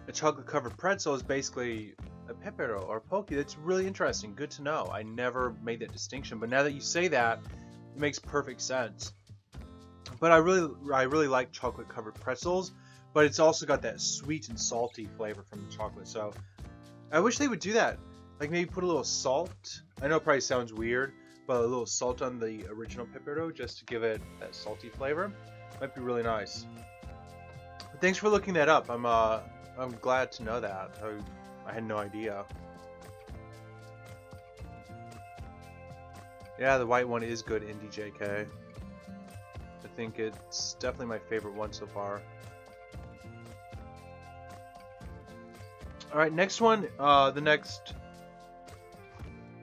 a chocolate covered pretzel is basically a Pepero or a Pocky. That's really interesting. Good to know. I never made that distinction, but now that you say that, it makes perfect sense. But I really like chocolate covered pretzels, but it's also got that sweet and salty flavor from the chocolate. So I wish they would do that. Like maybe put a little salt. I know it probably sounds weird, but a little salt on the original Pepero just to give it that salty flavor might be really nice. But thanks for looking that up. I'm glad to know that. I had no idea. Yeah, the white one is good, NDJK. I think it's definitely my favorite one so far. Alright, next one. The next...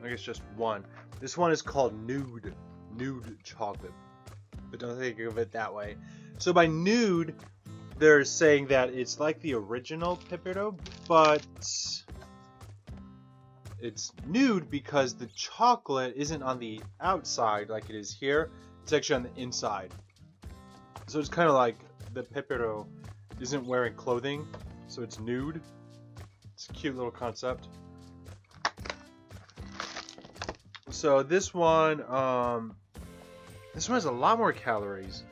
I guess just one. This one is called Nude. Nude chocolate. But don't think of it that way. So by nude, they're saying that it's like the original Pepero, but it's nude because the chocolate isn't on the outside like it is here. It's actually on the inside. So it's kind of like the Pepero isn't wearing clothing, so it's nude. It's a cute little concept. So this one has a lot more calories.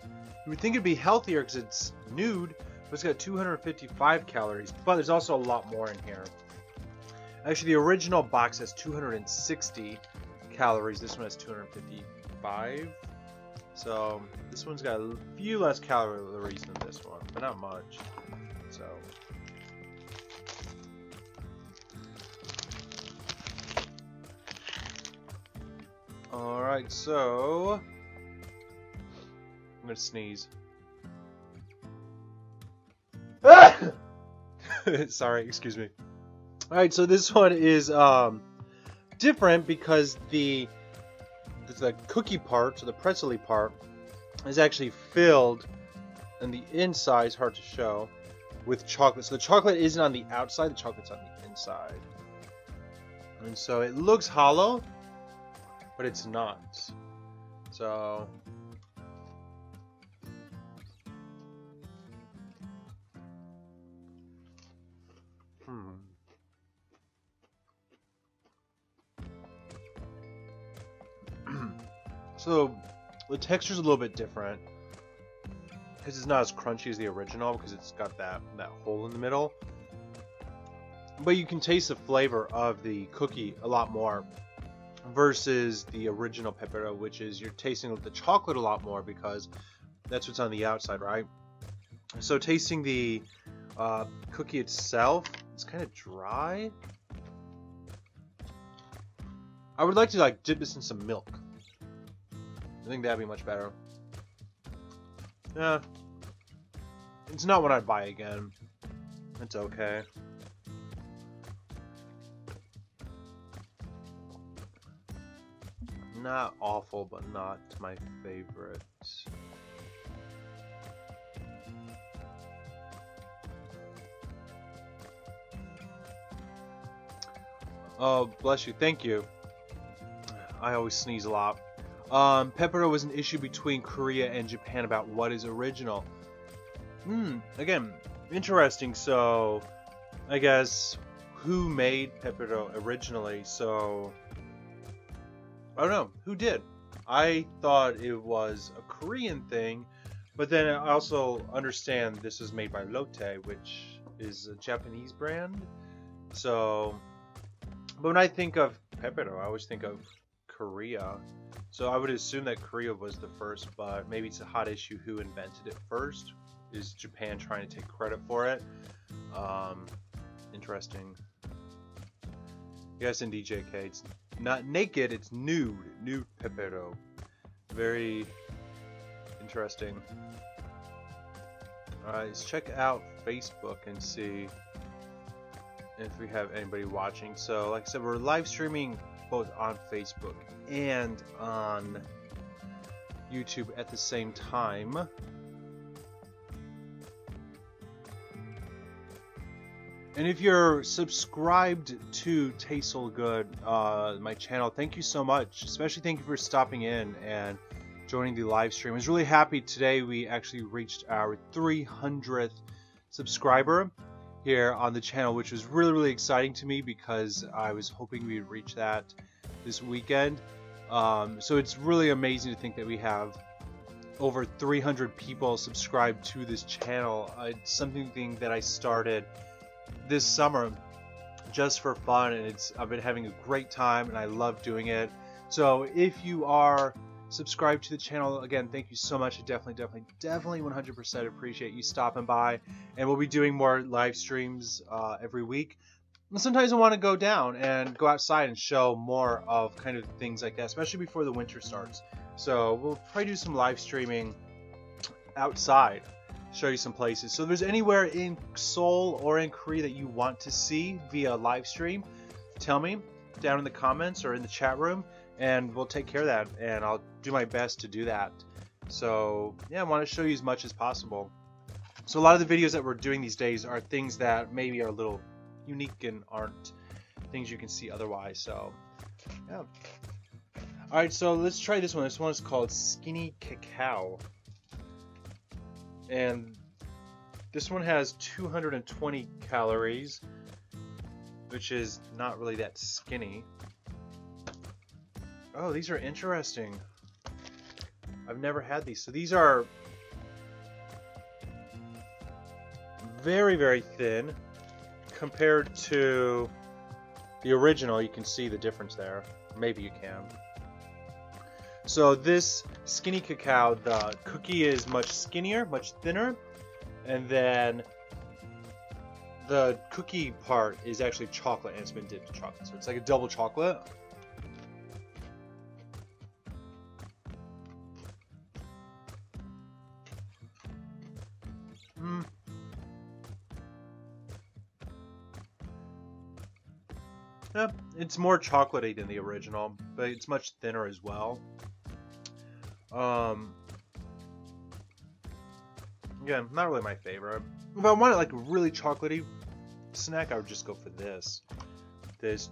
You would think it'd be healthier because it's nude, but it's got 255 calories. But there's also a lot more in here. Actually, the original box has 260 calories. This one has 255. So this one's got a few less calories than this one, but not much. So. Alright, so I'm gonna sneeze. Sorry, excuse me. Alright, so this one is different because the cookie part, so the pretzel-y part, is actually filled, and the inside is hard to show, with chocolate. So the chocolate isn't on the outside, the chocolate's on the inside. And so it looks hollow, but it's not. So so the texture's a little bit different because it's not as crunchy as the original because it's got that hole in the middle. But you can taste the flavor of the cookie a lot more versus the original Pepero, which is you're tasting the chocolate a lot more because that's what's on the outside, right? So tasting the cookie itself, it's kind of dry. I would like to like dip this in some milk. I think that'd be much better. Yeah. It's not what I'd buy again. It's okay. Not awful, but not my favorite. Oh, bless you. Thank you. I always sneeze a lot. Pepero was an issue between Korea and Japan about what is original. Again, interesting. So, I guess who made Pepero originally? So, I don't know. Who did? I thought it was a Korean thing, but then I also understand this was made by Lotte, which is a Japanese brand. So, but when I think of Pepero, I always think of Korea. So I would assume that Korea was the first, but maybe it's a hot issue who invented it first. Is Japan trying to take credit for it? Interesting. Yes, indeed, JK. It's not naked, it's nude. Nude Pepero. Very interesting. Alright, let's check out Facebook and see if we have anybody watching. So, like I said, we're live streaming both on Facebook and on YouTube at the same time. And if you're subscribed to Seoul Good, my channel, thank you so much. Especially thank you for stopping in and joining the live stream. I was really happy today we actually reached our 300th subscriber here on the channel, which was really exciting to me because I was hoping we'd reach that this weekend. So it's really amazing to think that we have over 300 people subscribed to this channel. It's something that I started this summer just for fun, and I've been having a great time and I love doing it. So if you are subscribed to the channel, again, thank you so much. I definitely 100% appreciate you stopping by, and we'll be doing more live streams every week. And sometimes I want to go down and go outside and show more of kind of things like that, especially before the winter starts. So we'll probably do some live streaming outside, show you some places. So if there's anywhere in Seoul or in Korea that you want to see via live stream, tell me down in the comments or in the chat room, and we'll take care of that, and I'll do my best to do that. So yeah, I want to show you as much as possible. So a lot of the videos that we're doing these days are things that maybe are a little unique and aren't things you can see otherwise. So yeah. Alright, so let's try this one. This one is called Skinny Cacao. And this one has 220 calories, which is not really that skinny. Oh, these are interesting. I've never had these. So these are very thin compared to the original. You can see the difference there. Maybe you can. So this Skinny Cacao, the cookie is much skinnier, much thinner, and then the cookie part is actually chocolate, and it's been dipped in chocolate. So it's like a double chocolate. Yeah, it's more chocolatey than the original, but it's much thinner as well. Again, not really my favorite. If I wanted like a really chocolatey snack, I would just go for this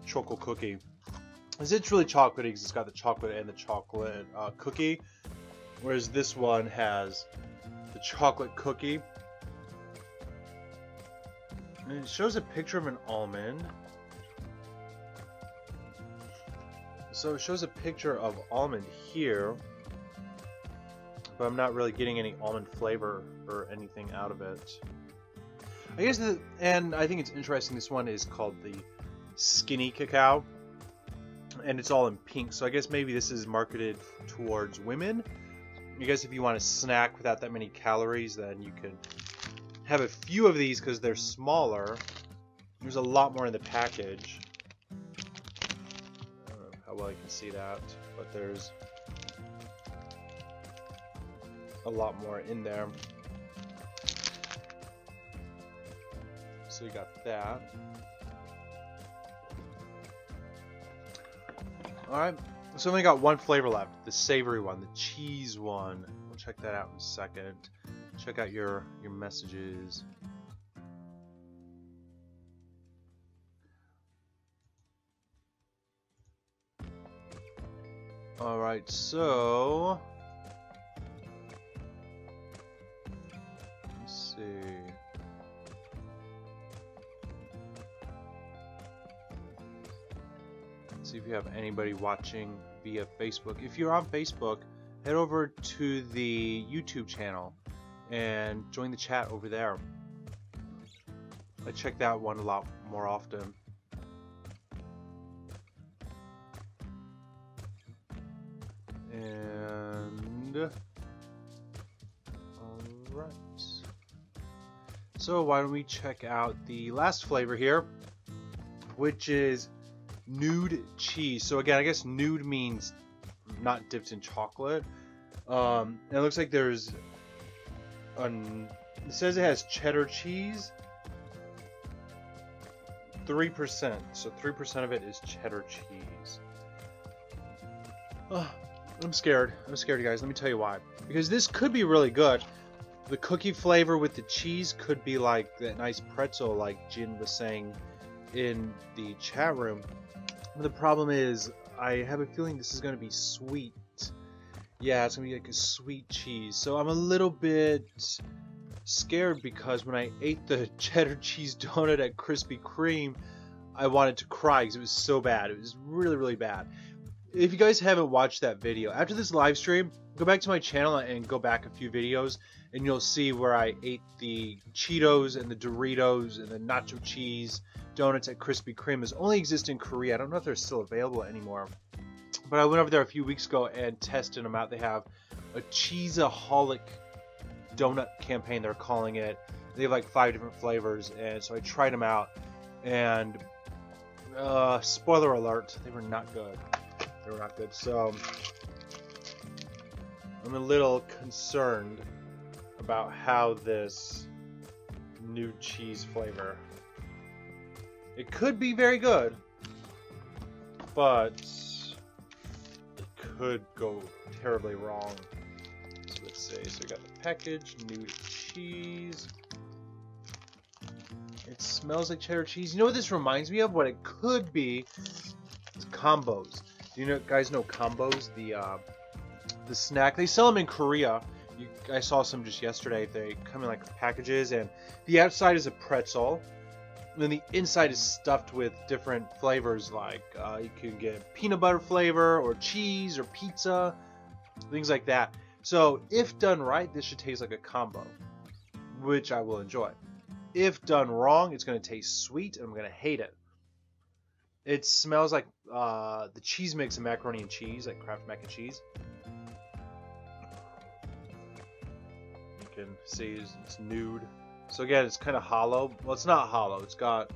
choco cookie. It's really chocolatey because it's got the chocolate and the chocolate cookie, whereas this one has the chocolate cookie. And it shows a picture of an almond. So it shows a picture of almond here, but I'm not really getting any almond flavor or anything out of it. I guess and I think it's interesting, this one is called the Skinny Cacao, and it's all in pink, so I guess maybe this is marketed towards women. I guess if you want a snack without that many calories, then you can have a few of these because they're smaller. There's a lot more in the package. how well you can see that, but there's a lot more in there. So you got that. Alright, so we only got one flavor left, the savory one, the cheese one. We'll check that out in a second. Check out your messages. Alright, so let's see. See if you have anybody watching via Facebook. If you're on Facebook, head over to the YouTube channel and join the chat over there. I check that one a lot more often. And alright. So why don't we check out the last flavor here, which is nude cheese. So again, I guess nude means not dipped in chocolate. And it looks like there's it says it has cheddar cheese, 3%. So 3% of it is cheddar cheese. I'm scared. I'm scared, you guys. Let me tell you why. Because this could be really good. The cookie flavor with the cheese could be like that nice pretzel, like Jin was saying in the chat room. But the problem is, I have a feeling this is going to be sweet. Yeah, it's going to be like a sweet cheese. So I'm a little bit scared because when I ate the cheddar cheese donut at Krispy Kreme, I wanted to cry because it was so bad. It was really, really bad. If you guys haven't watched that video, after this live stream, go back to my channel and go back a few videos, and you'll see where I ate the Cheetos and the Doritos and the nacho cheese donuts at Krispy Kreme. Those only exist in Korea. I don't know if they're still available anymore. But I went over there a few weeks ago and tested them out. They have a Cheeseaholic donut campaign, they're calling it. They have like 5 different flavors, and so I tried them out. And spoiler alert, they were not good. They were not good. So I'm a little concerned about how this new cheese flavor. It could be very good, but it could go terribly wrong. So let's see. So we got the package, new cheese. It smells like cheddar cheese. You know what this reminds me of? What it could be is combos. Do you guys know combos? The snack. They sell them in Korea. I saw some just yesterday. They come in like packages, and the outside is a pretzel, and then the inside is stuffed with different flavors. Like you can get peanut butter flavor, or cheese, or pizza, things like that. So if done right, this should taste like a combo, which I will enjoy. If done wrong, it's going to taste sweet, and I'm going to hate it. It smells like the cheese mix of macaroni and cheese, like Kraft mac and cheese. You can see it's nude. So again, it's kind of hollow. Well, it's not hollow. It's got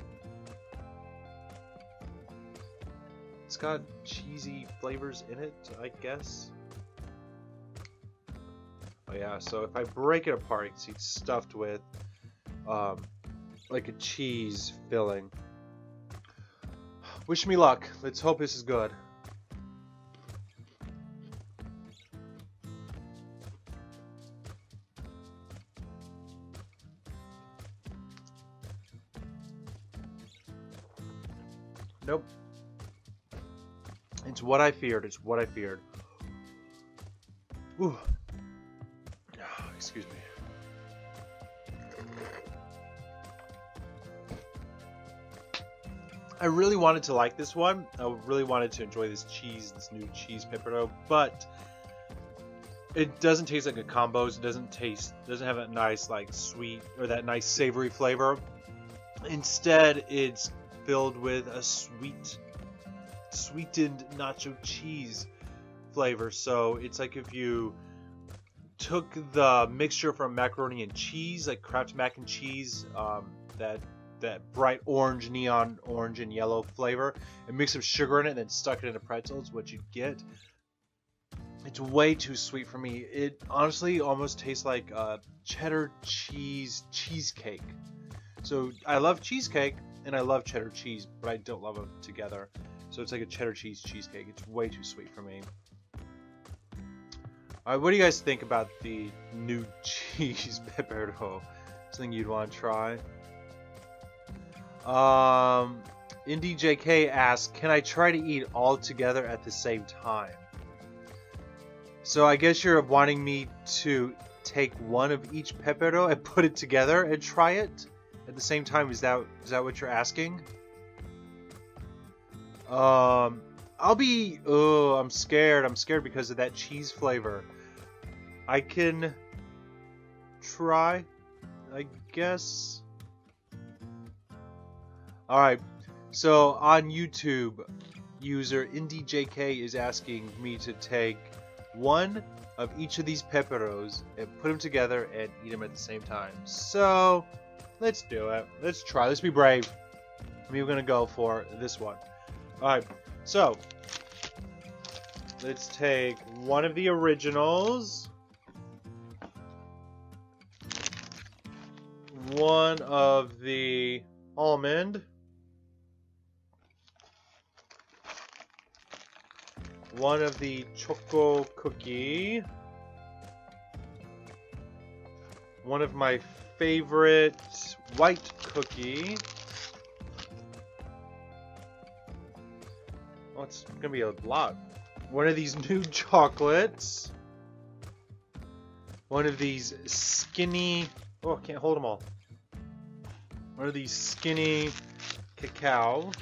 cheesy flavors in it, I guess. Oh yeah. So if I break it apart, you can see it's stuffed with like a cheese filling. Wish me luck. Let's hope this is good. Nope. It's what I feared. It's what I feared. Ooh. Excuse me. I really wanted to like this one. I really wanted to enjoy this cheese, this new cheese Pepero, but it doesn't taste like a combos. It doesn't have a nice like sweet or that nice savory flavor. Instead, it's filled with a sweetened nacho cheese flavor. So it's like if you took the mixture from macaroni and cheese, like Kraft mac and cheese, that that bright orange, neon orange and yellow flavor, and mix some sugar in it and then stuck it into pretzels, what you get. It's way too sweet for me. It honestly almost tastes like cheddar cheese cheesecake. So I love cheesecake and I love cheddar cheese, but I don't love them together. So it's like a cheddar cheese cheesecake. It's way too sweet for me. Alright, what do you guys think about the new cheese Pepero? Something you'd want to try? IndieJK asks, can I try to eat all together at the same time? So I guess you're wanting me to take one of each Pepero and put it together and try it at the same time. Is that what you're asking? I'm scared. I'm scared because of that cheese flavor. I can try, I guess. Alright, so on YouTube, user IndieJK is asking me to take one of each of these Peperos and put them together and eat them at the same time. So, let's do it. Let's try. Let's be brave. We're going to go for this one. Alright, so, let's take one of the originals. One of the almond. One of the choco cookie. One of my favorite white cookie. Oh, it's gonna be a lot. One of these new chocolates. One of these skinny. Oh, I can't hold them all. One of these skinny cacao.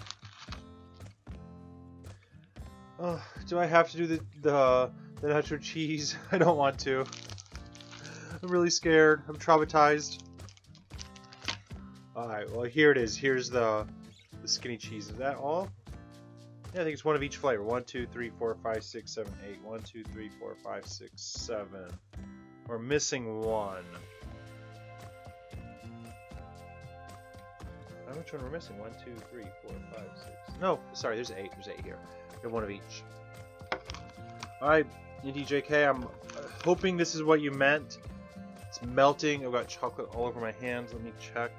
Oh, do I have to do the nacho cheese? I don't want to. I'm really scared. I'm traumatized. Alright, well here it is. Here's the skinny cheese. Is that all? Yeah, I think it's one of each flavor. 1, 2, 3, 4, 5, 6, 7, 8. 1, 2, 3, 4, 5, 6, 7. We're missing one. How much one we're missing? 1, 2, 3, 4, 5, 6. No, sorry, there's 8. There's 8 here. We have one of each. Alright, IndieJK, I'm hoping this is what you meant. It's melting. I've got chocolate all over my hands. Let me check.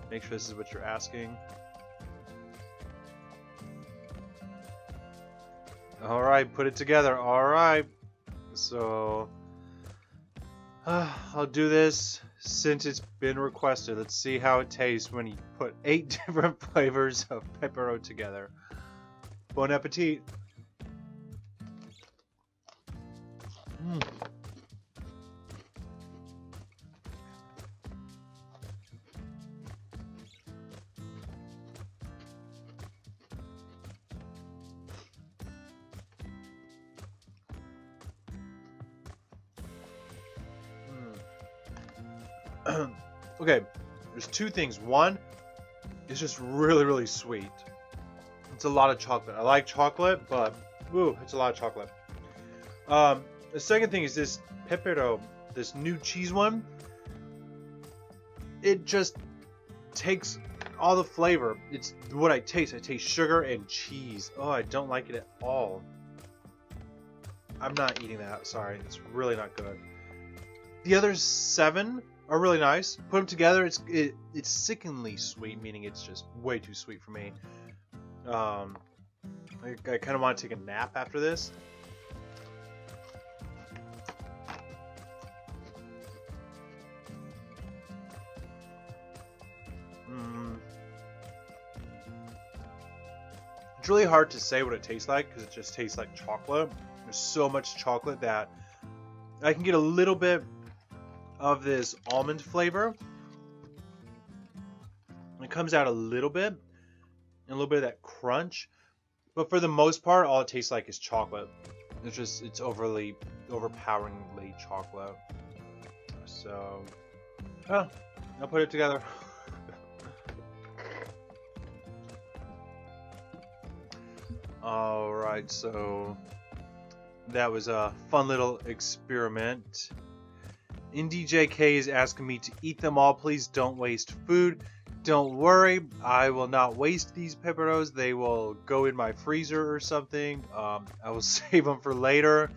Make sure this is what you're asking. Alright, put it together. Alright. So, I'll do this since it's been requested. Let's see how it tastes when you put 8 different flavors of Pepero together. Bon appetit. Okay, there's two things. One, it's just really, really sweet. It's a lot of chocolate. I like chocolate, but ooh, it's a lot of chocolate. The second thing is this Pepero, this new cheese one. It just takes all the flavor. It's what I taste. I taste sugar and cheese. Oh, I don't like it at all. I'm not eating that. Sorry, it's really not good. The other 7 are really nice. Put them together, it's sickeningly sweet, meaning it's just way too sweet for me. I kind of want to take a nap after this. It's really hard to say what it tastes like because it just tastes like chocolate. There's so much chocolate that I can get a little bit of this almond flavor. It comes out a little bit, and a little bit of that crunch. But for the most part, all it tastes like is chocolate. It's overpoweringly chocolate. So, I'll put it together. Alright, so that was a fun little experiment. IndieJK is asking me to eat them all. Please don't waste food. don't worry, I will not waste these Peperos. They will go in my freezer or something. I will save them for later.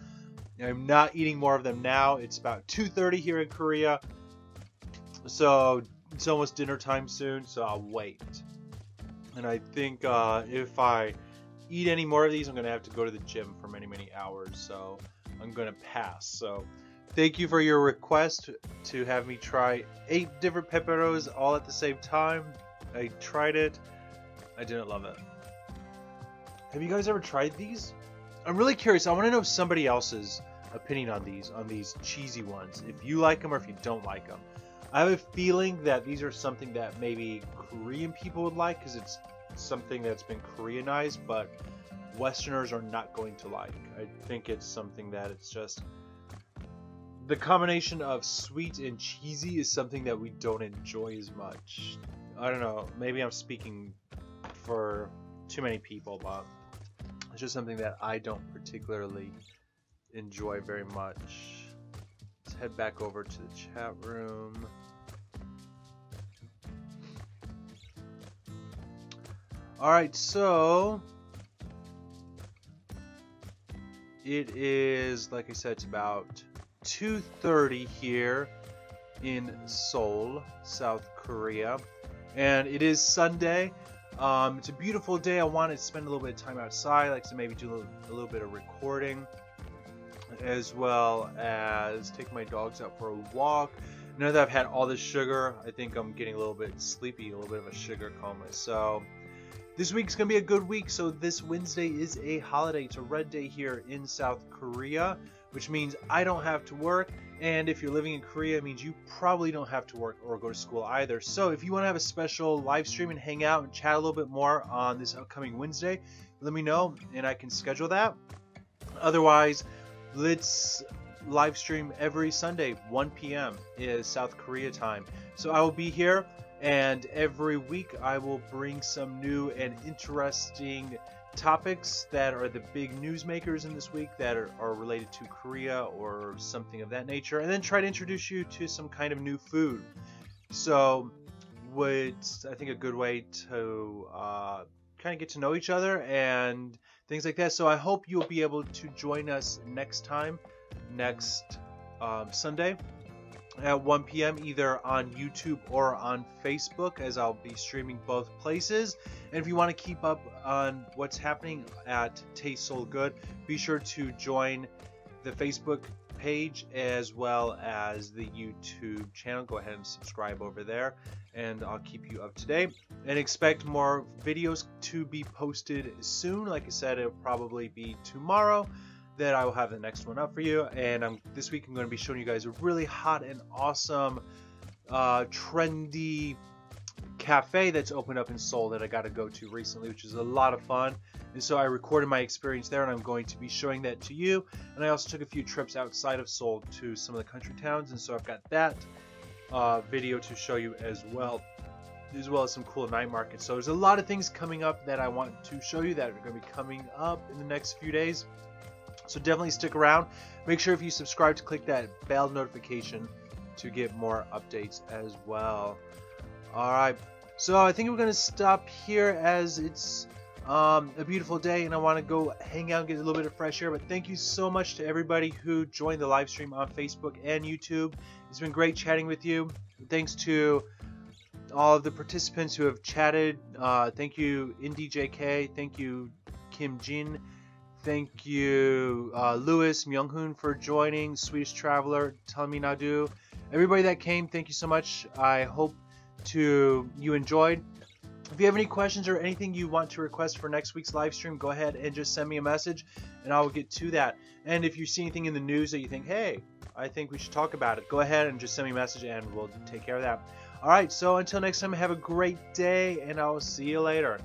I'm not eating more of them now. It's about 2:30 here in Korea, so it's almost dinner time soon, so I'll wait. And I think if I eat any more of these, I'm going to have to go to the gym for many, many hours, so I'm going to pass. So thank you for your request to have me try 8 different Peperos all at the same time. I tried it. I didn't love it. Have you guys ever tried these? I'm really curious. I want to know somebody else's opinion on these cheesy ones. If you like them or if you don't like them. I have a feeling that these are something that maybe Korean people would like because it's something that's been Koreanized, but Westerners are not going to like. I think it's something that it's just the combination of sweet and cheesy is something that we don't enjoy as much. I don't know, maybe I'm speaking for too many people, but it's just something that I don't particularly enjoy very much. Let's head back over to the chat room. Alright, so it is, like I said, it's about 2:30 here in Seoul, South Korea, and it is Sunday. It's a beautiful day. I want to spend a little bit of time outside. I like to maybe do a little bit of recording, as well as take my dogs out for a walk. Now that I've had all this sugar, I think I'm getting a little bit sleepy, a little bit of a sugar coma. So this week's gonna be a good week. So this Wednesday is a holiday. It's a red day here in South Korea, which means I don't have to work. And if you're living in Korea, it means you probably don't have to work or go to school either. So if you want to have a special live stream and hang out and chat a little bit more on this upcoming Wednesday, let me know and I can schedule that. Otherwise, let's live stream every Sunday, 1 p.m. is South Korea time. So I will be here, and every week I will bring some new and interesting topics that are the big news makers in this week that are related to Korea or something of that nature, and then try to introduce you to some kind of new food. So what's, I think, a good way to kind of get to know each other and things like that. So I hope you'll be able to join us next Sunday at 1 p.m. either on YouTube or on Facebook, as I'll be streaming both places. And if you want to keep up on what's happening at Taste Soul Good, be sure to join the Facebook page as well as the YouTube channel. Go ahead and subscribe over there, and I'll keep you up to date. And expect more videos to be posted soon. Like I said, it'll probably be tomorrow that I will have the next one up for you. And this week I'm going to be showing you guys a really hot and awesome trendy cafe that's opened up in Seoul that I got to go to recently, which is a lot of fun. And so I recorded my experience there, and I'm going to be showing that to you. And I also took a few trips outside of Seoul to some of the country towns, and so I've got that video to show you as well as some cool night markets. So there's a lot of things coming up that I want to show you that are going to be coming up in the next few days. So definitely stick around. Make sure if you subscribe to click that bell notification to get more updates as well. Alright, so I think we're going to stop here as it's a beautiful day and I want to go hang out and get a little bit of fresh air. But thank you so much to everybody who joined the live stream on Facebook and YouTube. It's been great chatting with you. Thanks to all of the participants who have chatted. Thank you, IndieJK. Thank you, Kim Jin. Thank you, Lewis, Myung-hoon, for joining, Swedish Traveler, Talminadu. Everybody that came, thank you so much. I hope you enjoyed. If you have any questions or anything you want to request for next week's live stream, go ahead and just send me a message and I will get to that. And if you see anything in the news that you think, hey, I think we should talk about it, go ahead and just send me a message and we'll take care of that. Alright, so until next time, have a great day and I'll see you later.